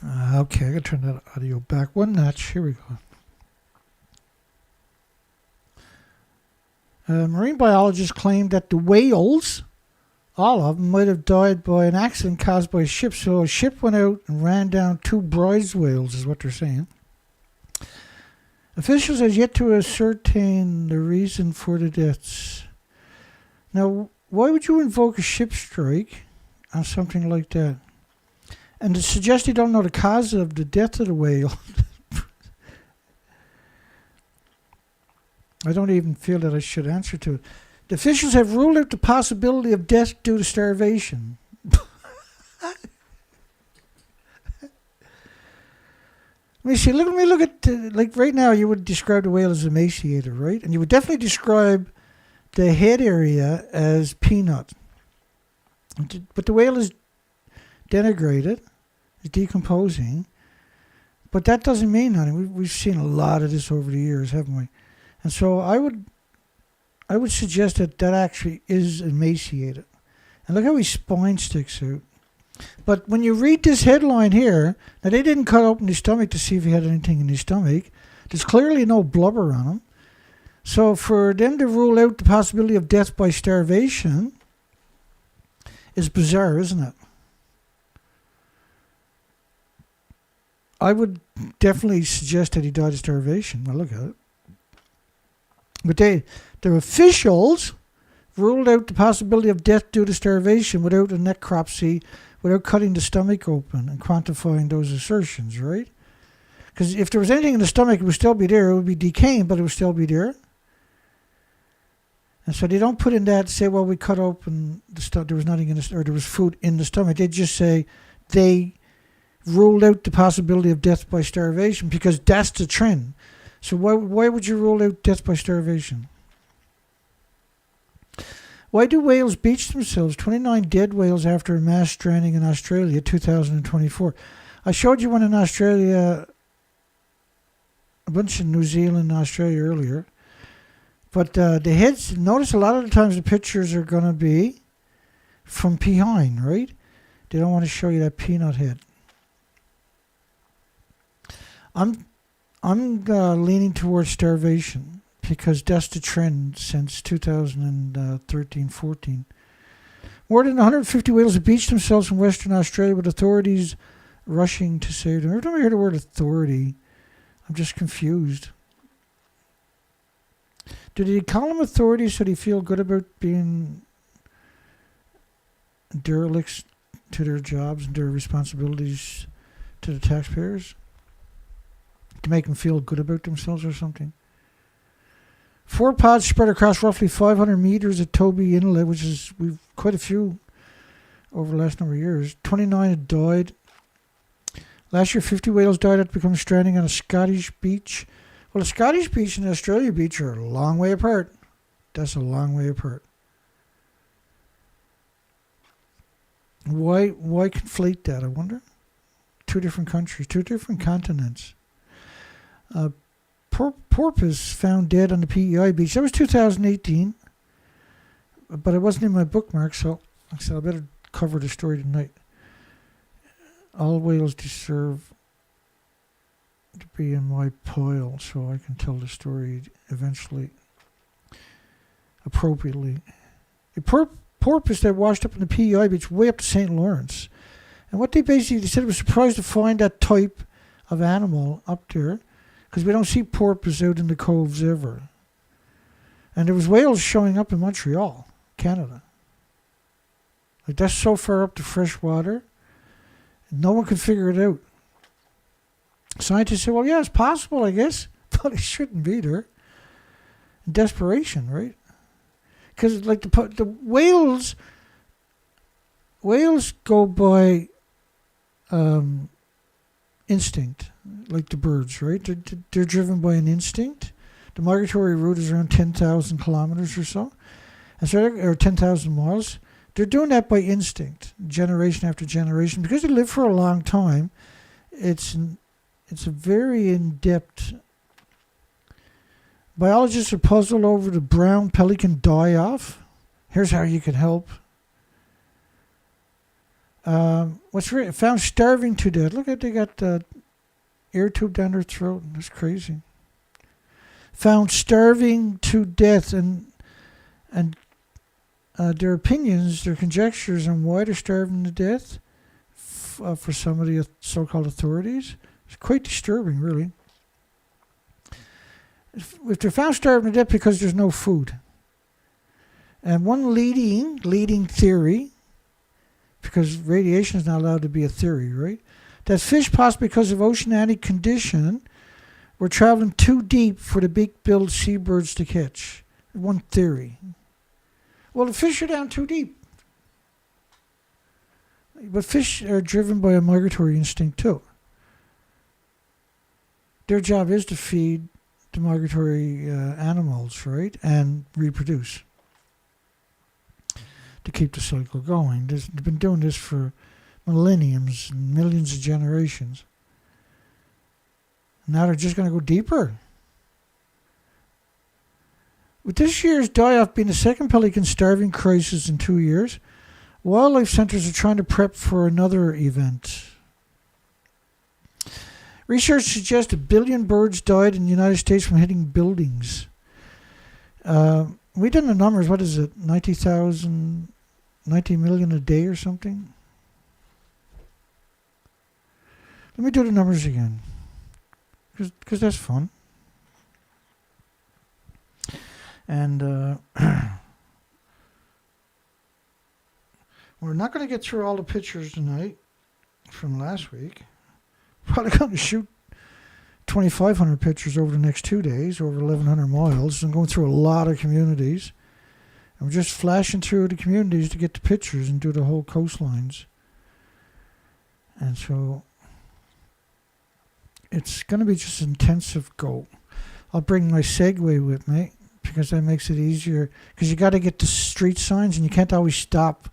Speaker 1: Okay, I got to turn that audio back one notch. Here we go. Marine biologists claimed that the whales, all of them, might have died by an accident caused by a ship. So a ship went out and ran down 2 Bryde whales, is what they're saying. Officials have yet to ascertain the reason for the deaths. Now, why would you invoke a ship strike on something like that? And to suggest you don't know the cause of the death of the whale, I don't even feel that I should answer to it. The officials have ruled out the possibility of death due to starvation. Let me look at, like right now you would describe the whale as emaciated, right? And you would definitely describe the head area as peanut. But the whale is denigrated, is decomposing. But that doesn't mean nothing. We've seen a lot of this over the years, haven't we? And so I would suggest that actually is emaciated. And look how his spine sticks out. But when you read this headline here, now they didn't cut open his stomach to see if he had anything in his stomach. There's clearly no blubber on him. So for them to rule out the possibility of death by starvation is bizarre, isn't it? I would definitely suggest that he died of starvation. Well, look at it. But their officials ruled out the possibility of death due to starvation without a necropsy, without cutting the stomach open and quantifying those assertions, right? Because if there was anything in the stomach, it would still be there. It would be decaying, but it would still be there. And so they don't put in that, say, well, we cut open the stomach, there was nothing in the, or there was food in the stomach. They just say they ruled out the possibility of death by starvation because that's the trend. So why would you rule out death by starvation? Why do whales beach themselves? 29 dead whales after a mass stranding in Australia, 2024. I showed you one in Australia, a bunch in New Zealand and Australia earlier. But the heads, notice a lot of the times the pictures are going to be from behind, right? They don't want to show you that peanut head. I'm leaning towards starvation because that's the trend since 2013-14. More than 150 whales have beached themselves in Western Australia with authorities rushing to save them. Every time I hear the word authority, I'm just confused. Do they call them authorities so they feel good about being derelicts to their jobs and their responsibilities to the taxpayers? To make them feel good about themselves or something? 4 pods spread across roughly 500 meters at Toby Inlet, which is, we've quite a few over the last number of years. 29 had died. Last year, 50 whales died after becoming stranding on a Scottish beach. Well, the Scottish beach and the Australia beach are a long way apart. That's a long way apart. Why conflate that, I wonder? 2 different countries, 2 different continents. Porpoise found dead on the PEI beach. That was 2018, but it wasn't in my bookmark, so I said I better cover the story tonight. All whales deserve to be in my pile so I can tell the story eventually appropriately. A porpoise that washed up in the PEI beach way up to St. Lawrence. And what they basically said was surprised to find that type of animal up there because we don't see porpoise out in the coves ever. And there was whales showing up in Montreal, Canada. Like that's so far up to fresh water. No one could figure it out. Scientists say, well, yeah, it's possible, I guess, but it shouldn't be there. In desperation, right? Because like the whales go by instinct, like the birds, right? They're driven by an instinct. The migratory route is around 10,000 kilometers or so, or 10,000 miles. They're doing that by instinct, generation after generation. Because they live for a long time, it's a very in-depth. Biologists are puzzled over the brown pelican die-off. Here's how you can help. Found starving to death. Look at, they got the air tube down their throat. That's crazy. Found starving to death, and their opinions, their conjectures on why they're starving to death for some of the so-called authorities. It's quite disturbing, really. If they're found starving to death because there's no food. And one leading theory, because radiation is not allowed to be a theory, right? That fish, possibly because of oceanic condition, were traveling too deep for the big-billed seabirds to catch. One theory. Well, the fish are down too deep. But fish are driven by a migratory instinct too. Their job is to feed the migratory animals, right? And reproduce. To keep the cycle going. They've been doing this for millenniums, millions of generations. Now they're just going to go deeper. With this year's die-off being the second pelican starving crisis in 2 years, wildlife centers are trying to prep for another event. Research suggests 1 billion birds died in the United States from hitting buildings. We did the numbers, what is it, 90 million a day or something? Let me do the numbers again, because that's fun. And we're not going to get through all the pictures tonight from last week. Probably going to shoot 2,500 pictures over the next 2 days, over 1,100 miles. I'm going through a lot of communities. And we're just flashing through the communities to get the pictures and do the whole coastlines. And so it's going to be just an intensive go. I'll bring my Segway with me because that makes it easier. Because you got to get the street signs and you can't always stop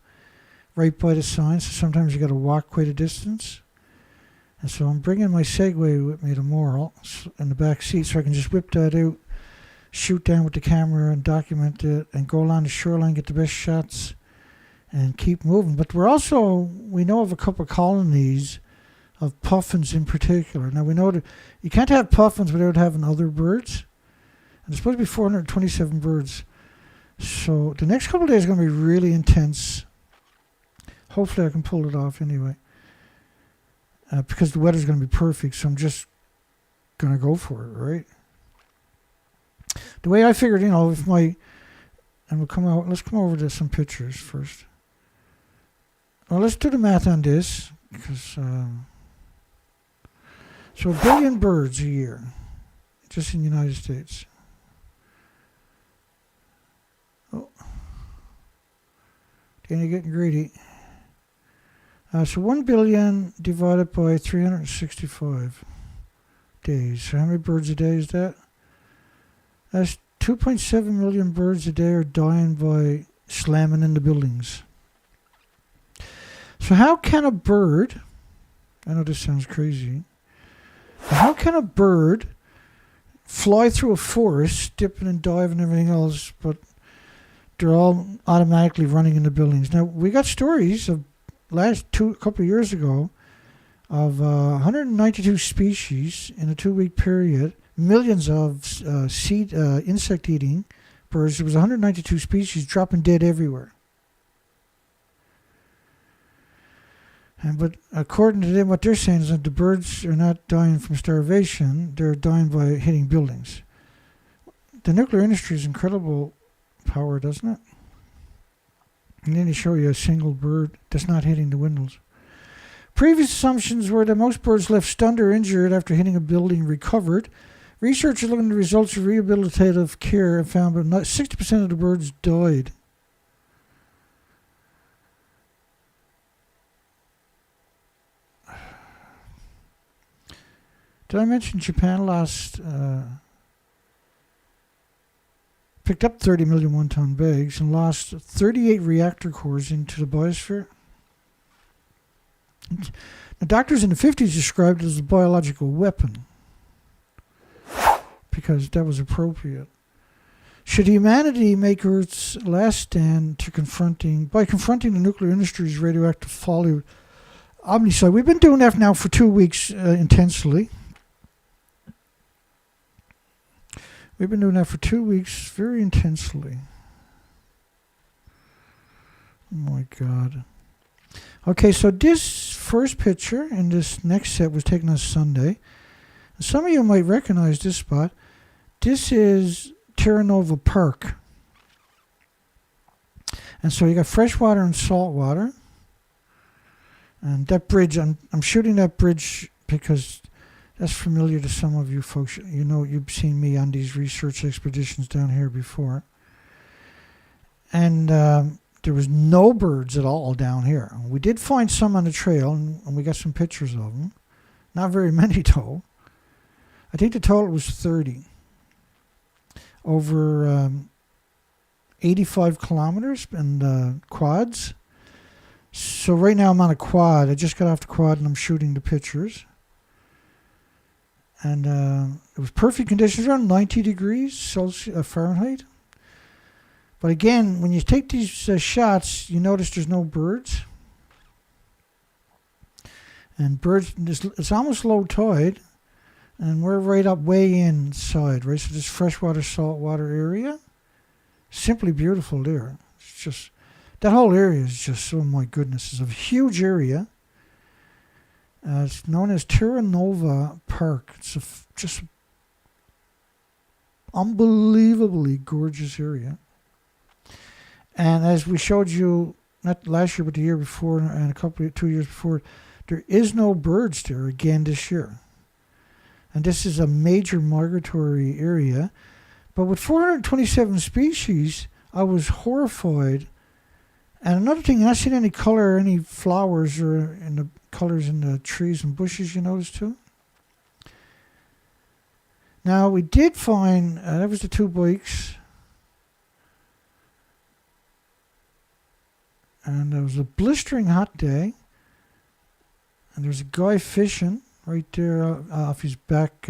Speaker 1: right by the signs. So sometimes you got to walk quite a distance. And so I'm bringing my Segway with me tomorrow in the back seat so I can just whip that out, shoot down with the camera and document it and go along the shoreline, get the best shots and keep moving. But we know of a couple of colonies of puffins in particular. Now we know that you can't have puffins without having other birds. And there's supposed to be 427 birds. So the next couple of days are going to be really intense. Hopefully I can pull it off anyway. Because the weather's going to be perfect, so I'm just going to go for it, right? The way I figured, if and we'll come out, let's come over to some pictures first. Well, let's do the math on this, because, so 1 billion birds a year, just in the United States. Oh, Danny getting greedy. So 1 billion divided by 365 days. So how many birds a day is that? That's 2.7 million birds a day are dying by slamming into buildings. So how can a bird, I know this sounds crazy, but how can a bird fly through a forest, dipping and diving and everything else, but they're all automatically running into buildings? Now, we got stories of a couple of years ago of 192 species in a 2-week period, millions of insect-eating birds. There was 192 species dropping dead everywhere. But according to them, what they're saying is that the birds are not dying from starvation, they're dying by hitting buildings. The nuclear industry is incredible power, doesn't it? And then they show you a single bird that's not hitting the windows. Previous assumptions were that most birds left stunned or injured after hitting a building recovered. Researchers looking at the results of rehabilitative care have found that 60% of the birds died. Did I mention Japan picked up 30 million one-ton bags and lost 38 reactor cores into the biosphere? The doctors in the 50s described it as a biological weapon because that was appropriate. Should humanity make Earth's last stand by confronting the nuclear industry's radioactive folly? Omnicide. We've been doing that now for 2 weeks intensely. We've been doing that for 2 weeks very intensely. Oh my God. Okay, so this first picture in this next set was taken on Sunday. Some of you might recognize this spot. This is Terra Nova Park. And so you got freshwater and saltwater. And that bridge, I'm shooting that bridge because that's familiar to some of you folks. You know, you've seen me on these research expeditions down here before. And there was no birds at all down here. We did find some on the trail, and we got some pictures of them. Not very many, though. I think the total was 30. Over 85 kilometers and quads. So right now I'm on a quad. I just got off the quad and I'm shooting the pictures. And it was perfect conditions, around 90 degrees Celsius, Fahrenheit. But again, when you take these shots, you notice there's no birds. And birds, it's almost low tide. And we're right up way inside, right? So this freshwater, saltwater area. Simply beautiful there. It's just, that whole area is just, oh my goodness, it's a huge area. It's known as Terra Nova Park. It's just unbelievably gorgeous area. And as we showed you, not last year, but the year before, and 2 years before, there is no birds there again this year. And this is a major migratory area. But with 427 species, I was horrified. And another thing, you're not seeing any color, any flowers or in the colors in the trees and bushes, you notice too? Now, we did find, that was the 2 bikes. And it was a blistering hot day. And there's a guy fishing right there off his back,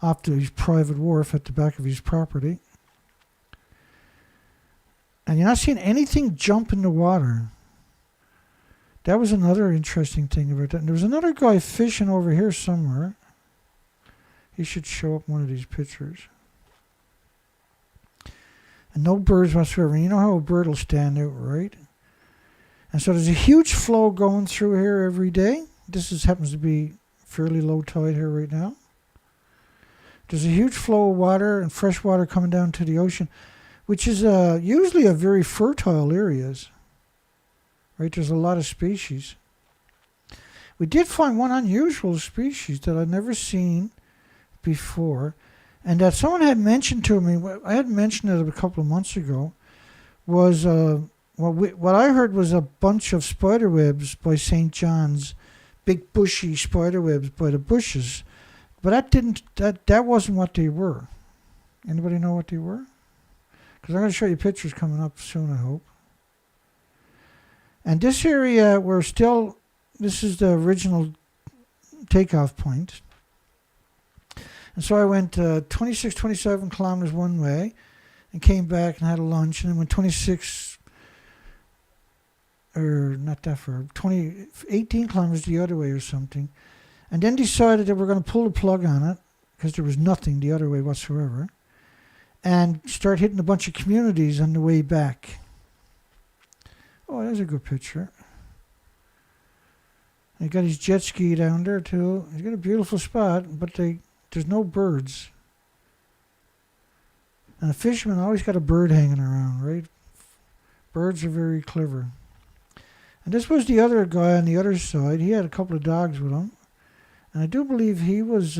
Speaker 1: off to his private wharf at the back of his property. And you're not seeing anything jump in the water. That was another interesting thing about that. And there was another guy fishing over here somewhere. He should show up in one of these pictures. And no birds whatsoever. And you know how a bird will stand out, right? And so there's a huge flow going through here every day. This happens to be fairly low tide here right now. There's a huge flow of water and fresh water coming down to the ocean, which is usually a very fertile areas. Right? There's a lot of species. We did find one unusual species that I'd never seen before, and that someone had mentioned to me. I had mentioned it a couple of months ago. Was what I heard was a bunch of spider webs by St. John's, big bushy spider webs by the bushes, but that wasn't what they were. Anybody know what they were? Because I'm going to show you pictures coming up soon, I hope. And this area, this is the original takeoff point. And so I went 26, 27 kilometers one way and came back and had a lunch, and then went 18 kilometers the other way or something. And then decided that we're going to pull the plug on it because there was nothing the other way whatsoever, and start hitting a bunch of communities on the way back. Oh, there's a good picture. He got his jet ski down there too. He's got a beautiful spot, but there's no birds. And a fisherman always got a bird hanging around, right? Birds are very clever. And this was the other guy on the other side. He had a couple of dogs with him. And I do believe he was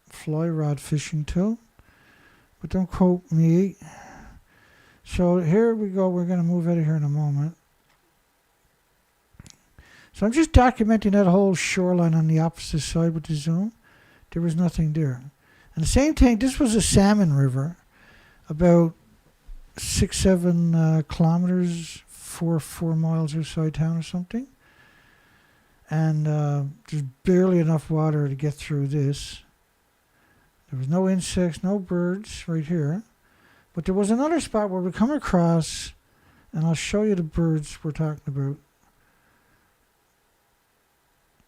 Speaker 1: fly rod fishing too. But don't quote me. So here we go. We're going to move out of here in a moment. So I'm just documenting that whole shoreline on the opposite side with the zoom. There was nothing there. And the same thing, this was a salmon river, about 6-7 kilometers, 4 miles outside town or something. And there's barely enough water to get through this. There was no insects, no birds right here. But there was another spot where we come across, and I'll show you the birds we're talking about.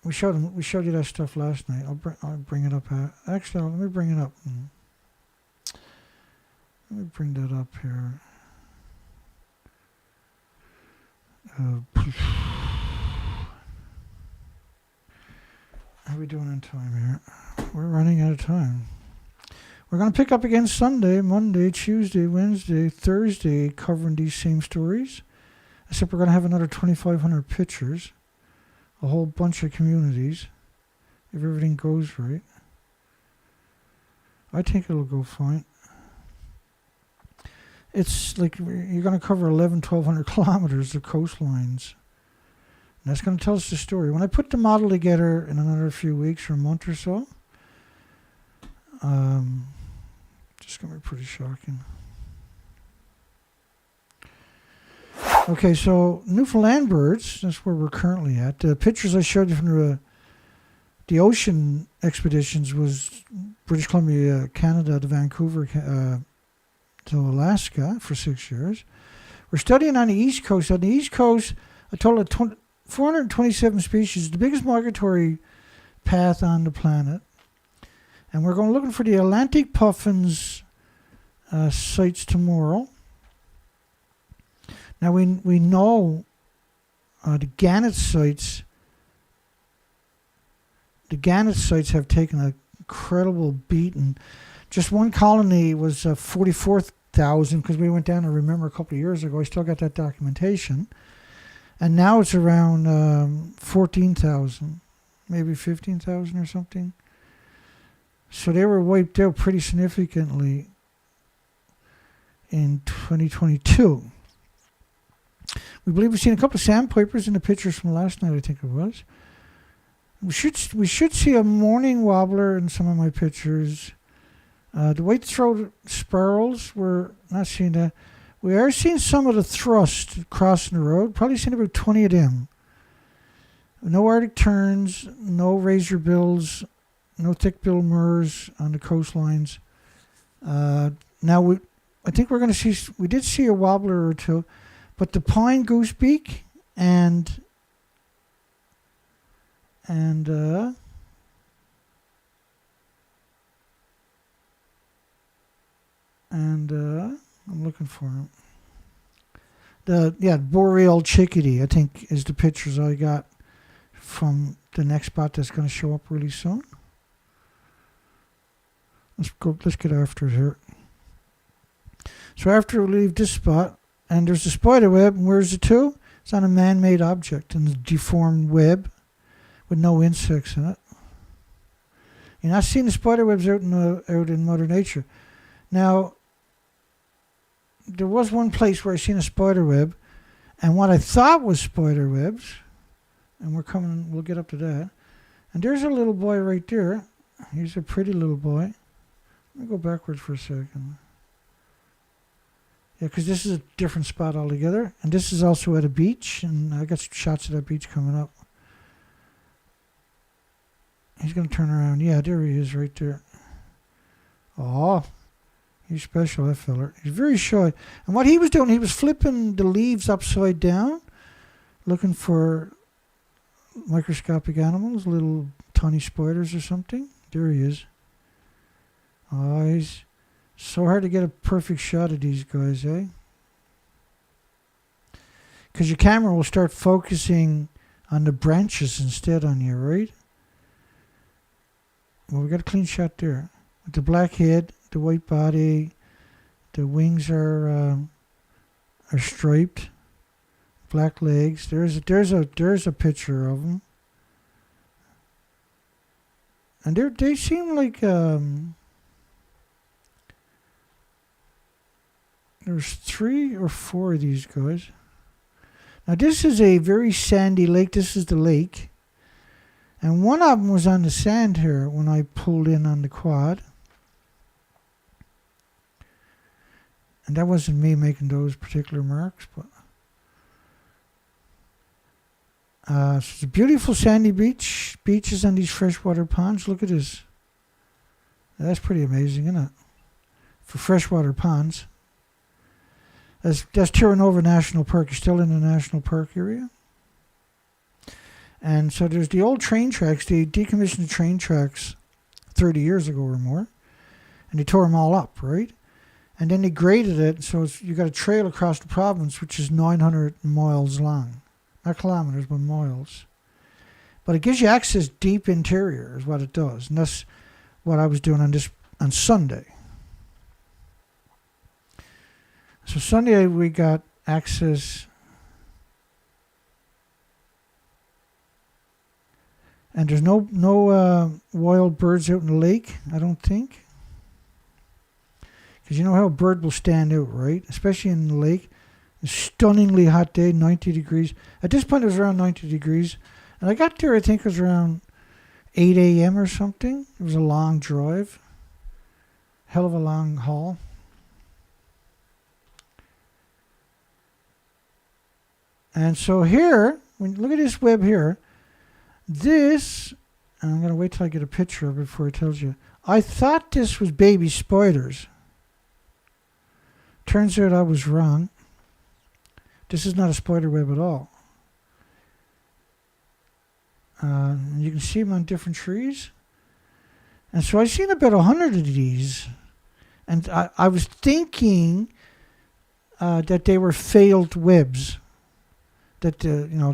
Speaker 1: We showed you that stuff last night. I'll bring it up. Actually, let me bring it up. Let me bring that up here. How are we doing in time here? We're running out of time. We're going to pick up again Sunday, Monday, Tuesday, Wednesday, Thursday, covering these same stories. Except we're going to have another 2,500 pictures. A whole bunch of communities. If everything goes right. I think it'll go fine. It's like you're going to cover 1,200 kilometers of coastlines. And that's going to tell us the story. When I put the model together in another few weeks or a month or so, just going to be pretty shocking. Okay, so Newfoundland birds, that's where we're currently at. The pictures I showed you from the ocean expeditions was British Columbia, Canada, to Vancouver, to Alaska for 6 years. We're studying on the East Coast. On the East Coast, a total of 427 species, the biggest migratory path on the planet. And we're going looking for the Atlantic puffins sites tomorrow. Now we know the gannet sites the gannet sites have taken an incredible beating. Just one colony was 44,000 because we went down, I remember, a couple of years ago. I still got that documentation. And now it's around 14,000, maybe 15,000 or something. So they were wiped out pretty significantly in 2022. We believe we've seen a couple of sandpipers in the pictures from last night, I think it was. We should see a mourning wobbler in some of my pictures. The white-throated sparrows, we're not seeing that. We are seeing some of the thrust crossing the road. Probably seen about 20 of them. No Arctic terns, no razor bills, no thick-billed murres on the coastlines. Now, I think we're going to see, we did see a wobbler or two, but the pine goosebeak and I'm looking for him. The boreal chickadee, I think, is the pictures I got from the next spot that's going to show up really soon. Let's get after it here. So after we leave this spot, and there's a spider web, and where's it to? It's on a man-made object, and a deformed web with no insects in it. You're not seeing the spider webs out in Mother Nature. Now, there was one place where I seen a spider web, and what I thought was spider webs, and we'll get up to that. And there's a little boy right there. He's a pretty little boy. Let me go backwards for a second. Yeah, because this is a different spot altogether. And this is also at a beach, and I got shots of that beach coming up. He's going to turn around. Yeah, there he is right there. Oh, he's special, that feller. He's very shy. And what he was doing, he was flipping the leaves upside down, looking for microscopic animals, little tiny spiders or something. There he is. Oh, he's so hard to get a perfect shot of these guys, eh? Because your camera will start focusing on the branches instead on you, right? Well, we got a clean shot there. With the black head, the white body, the wings are striped, black legs. There's a picture of them, and they seem like there's 3 or 4 of these guys. Now this is a very sandy lake. This is the lake. And one of them was on the sand here when I pulled in on the quad. And that wasn't me making those particular marks, but so it's a beautiful sandy beaches and these freshwater ponds. Look at this. That's pretty amazing, isn't it? For freshwater ponds. That's Terranova National Park. You're still in the national park area. And so there's the old train tracks. They decommissioned the train tracks 30 years ago or more. And they tore them all up, right? And then they graded it, so you got a trail across the province, which is 900 miles long. Not kilometers, but miles. But it gives you access deep interior, is what it does. And that's what I was doing on Sunday. So Sunday we got access. And there's no wild birds out in the lake, I don't think. Because you know how a bird will stand out, right? Especially in the lake. A stunningly hot day, 90 degrees. At this point, it was around 90 degrees. And I got there, I think it was around 8 a.m. or something. It was a long drive. Hell of a long haul. And so here, look at this web here. This, and I'm going to wait till I get a picture of it before it tells you. I thought this was baby spiders. Turns out I was wrong. This is not a spider web at all. You can see them on different trees. And so I've seen about 100 of these. And I was thinking that they were failed webs. That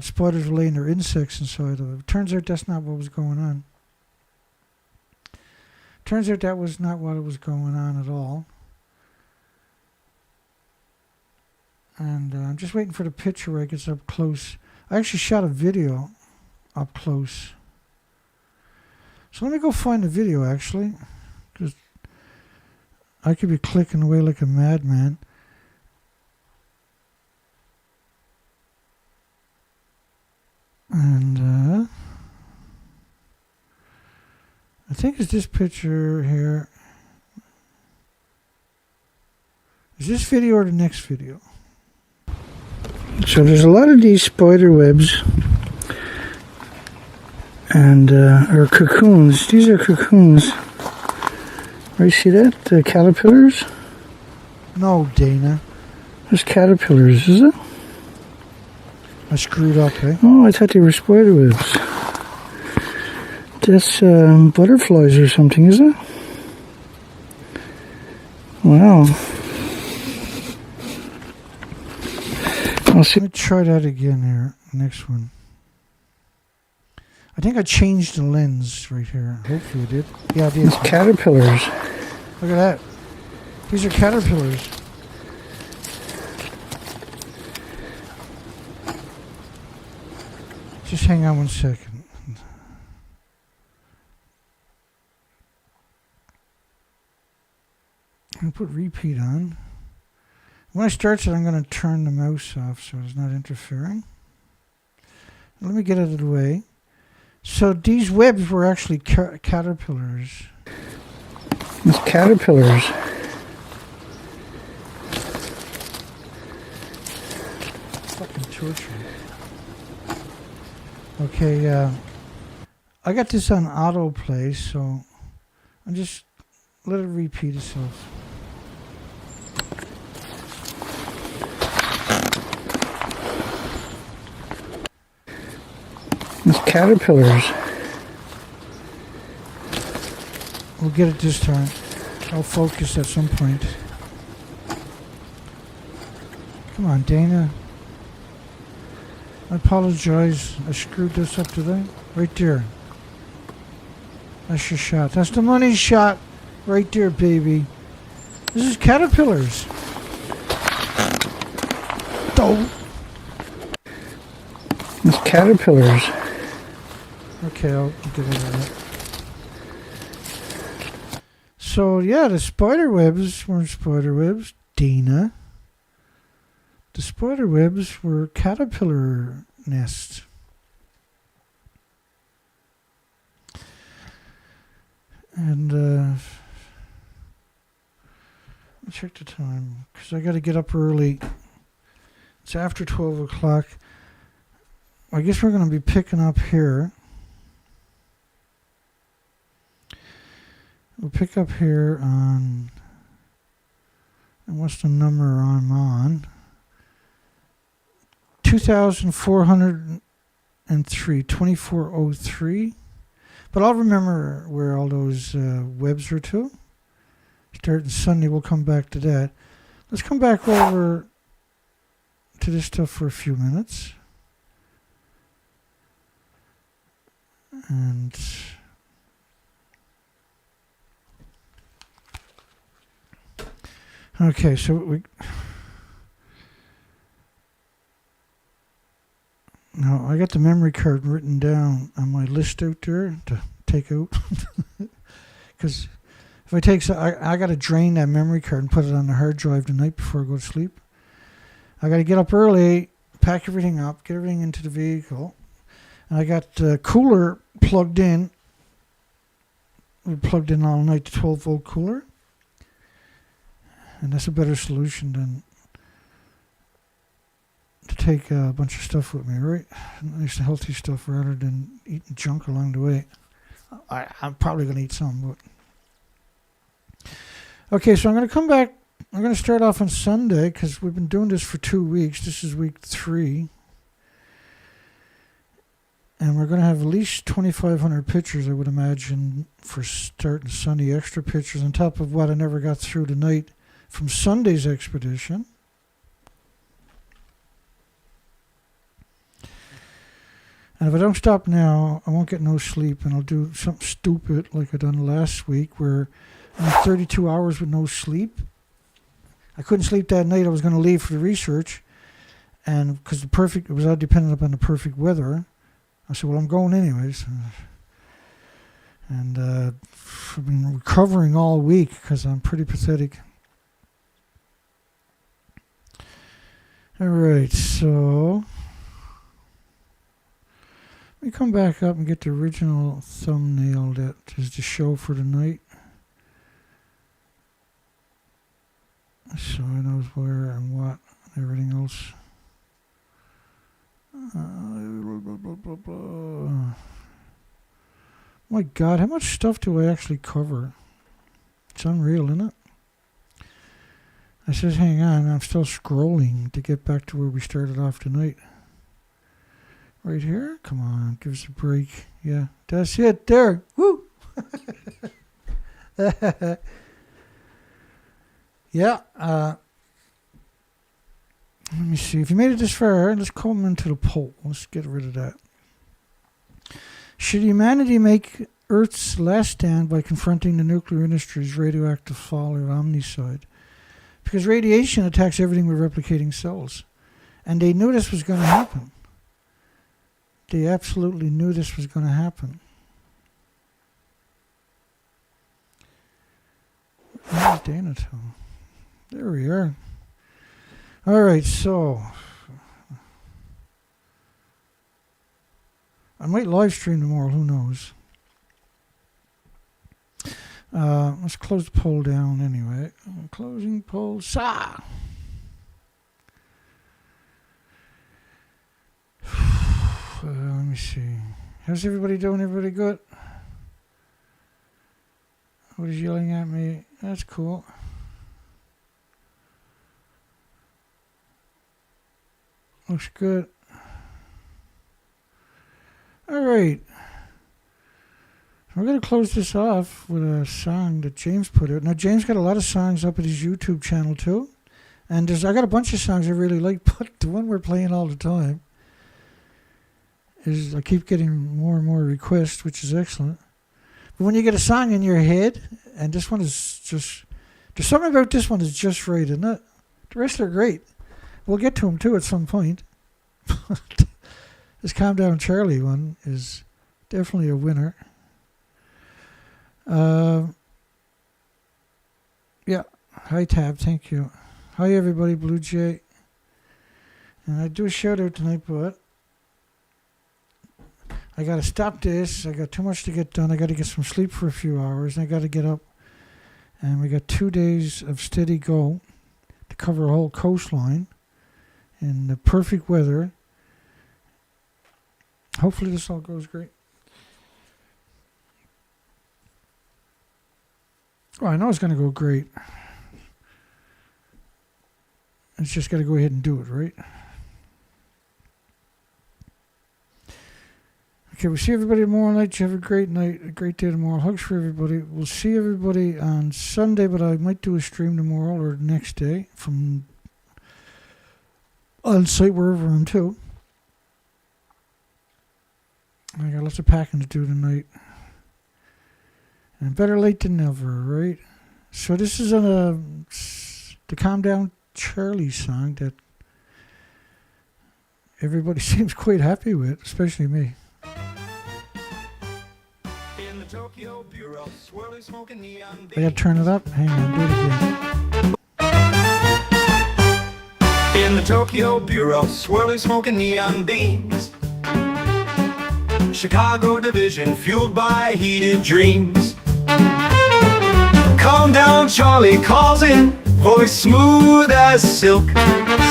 Speaker 1: spiders were laying their insects inside of it. Turns out that's not what was going on. Turns out that was not what was going on at all. And I'm just waiting for the picture where it gets up close. I actually shot a video up close. So let me go find the video, actually, because I could be clicking away like a madman. And I think it's this picture here. Is this video or the next video? So there's a lot of these spider webs and or cocoons. These are cocoons. You see that? The caterpillars? No, Dana. There's caterpillars, is it? I screwed up, eh? Oh, I thought they were spider webs. That's butterflies or something, is it? Wow. I'll see. Let me try that again here. Next one. I think I changed the lens right here. Hopefully I did. Yeah, I did. It's caterpillars. Look at that. These are caterpillars. Just hang on 1 second. I'm going to put repeat on. When I start it, I'm going to turn the mouse off so it's not interfering. Let me get out of the way. So these webs were actually caterpillars. It's caterpillars. Fucking torture. Okay, I got this on autoplay, so I'll just let it repeat itself. It's caterpillars. We'll get it this time. I'll focus at some point. Come on, Dana. I apologize. I screwed this up today. Right there. That's your shot. That's the money shot. Right there, baby. This is caterpillars. Don't. It's caterpillars. Okay, I'll get rid of that. So, yeah, the spider webs weren't spider webs. Dana. The spider webs were caterpillar nests. And, let me check the time, because I got to get up early. It's after 12 o'clock. I guess we're going to be picking up here. We'll pick up here on, and what's the number I'm on? 2,403, 2403. But I'll remember where all those webs are to. Starting Sunday, we'll come back to that. Let's come back over to this stuff for a few minutes. And okay, so now I got the memory card written down on my list out there to take out, because if I take, I got to drain that memory card and put it on the hard drive tonight before I go to sleep. I got to get up early, pack everything up, get everything into the vehicle. And I got the cooler plugged in. We plugged in all night, the 12-volt cooler. And that's a better solution than to take a bunch of stuff with me, right? Nice and healthy stuff rather than eating junk along the way. I'm probably going to eat some, but... Okay, so I'm going to come back. I'm going to start off on Sunday because we've been doing this for 2 weeks. This is week 3. And we're going to have at least 2,500 pictures, I would imagine, for starting Sunday. Extra pictures on top of what I never got through tonight from Sunday's expedition. And if I don't stop now, I won't get no sleep, and I'll do something stupid like I done last week, where I'm 32 hours with no sleep. I couldn't sleep that night. I was going to leave for the research, and because it was all dependent upon the perfect weather. I said, well, I'm going anyways. And I've been recovering all week because I'm pretty pathetic. All right, so let me come back up and get the original thumbnail that is the show for tonight. So I know where and what and everything else. My God, how much stuff do I actually cover? It's unreal, isn't it? I said, hang on, I'm still scrolling to get back to where we started off tonight. Right here? Come on, give us a break. Yeah, that's it. There. Woo! Yeah. Let me see. If you made it this far, let's come into the poll. Let's get rid of that. Should humanity make Earth's last stand by confronting the nuclear industry's radioactive fallout omnicide? Because radiation attacks everything with replicating cells. And they knew this was going to happen. They absolutely knew this was going to happen. Where's Dana to? There we are. All right, so I might live stream tomorrow, who knows. Let's close the poll down anyway. Closing poll. Let me see. How's everybody doing? Everybody good? What is yelling at me? That's cool. Looks good. All right. We're going to close this off with a song that James put out. Now, James got a lot of songs up at his YouTube channel, too. And I got a bunch of songs I really like, but the one we're playing all the time is I keep getting more and more requests, which is excellent. But when you get a song in your head, and this one is just... There's something about this one that's just right, isn't it? The rest are great. We'll get to them, too, at some point. This Calm Down Charlie one is definitely a winner. Yeah. Hi, Tab. Thank you. Hi, everybody. Blue Jay. And I do a shout out tonight, but I got to stop this. I got too much to get done. I got to get some sleep for a few hours. And I got to get up. And we got 2 days of steady go to cover a whole coastline in the perfect weather. Hopefully this all goes great. Oh, I know it's going to go great. It's just got to go ahead and do it, right? Okay, we'll see everybody tomorrow night. You have a great night, a great day tomorrow. Hugs for everybody. We'll see everybody on Sunday, but I might do a stream tomorrow or next day from on site wherever I'm to. I got lots of packing to do tonight. And better late than never, right? So this is the Calm Down Charlie song that everybody seems quite happy with, especially me. I gotta turn it up. Hang on, do it again.
Speaker 9: In the Tokyo Bureau, swirling smoking neon beams. Chicago division fueled by heated dreams. Calm down, Charlie calls in, voice smooth as silk.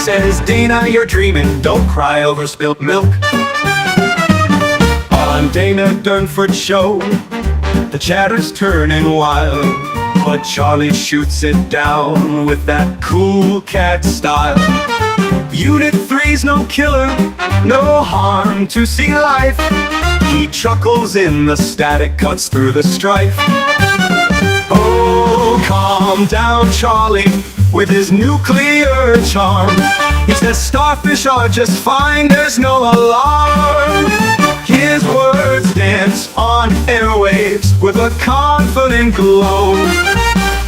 Speaker 9: Says, Dana, you're dreaming, don't cry over spilt milk. On Dana Durnford show, the chatter's turning wild, but Charlie shoots it down with that cool cat style. Unit 3's no killer, no harm to see life. He chuckles in the static, cuts through the strife. Oh, calm down, Charlie, with his nuclear charm. He says starfish are just fine, there's no alarm. His words dance on airwaves with a confident glow.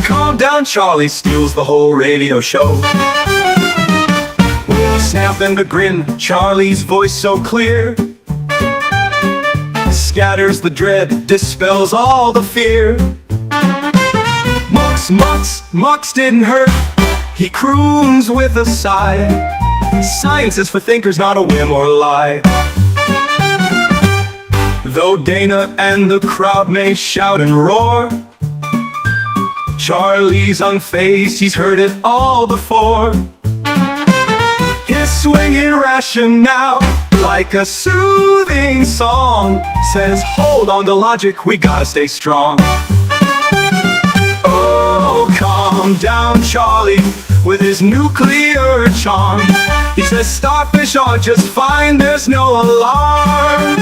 Speaker 9: Calm down, Charlie steals the whole radio show. With a snap and a grin, Charlie's voice so clear scatters the dread, dispels all the fear. Mux didn't hurt, he croons with a sigh. Science is for thinkers, not a whim or lie. Though Dana and the crowd may shout and roar, Charlie's unfazed, he's heard it all before. His swinging rationale, like a soothing song, says hold on to logic, we gotta stay strong. Oh, calm down, Charlie, with his nuclear charm. He says starfish are just fine, there's no alarm.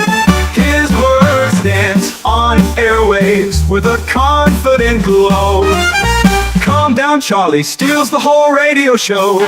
Speaker 9: His words dance on airwaves with a confident glow. Calm down, Charlie steals the whole radio show.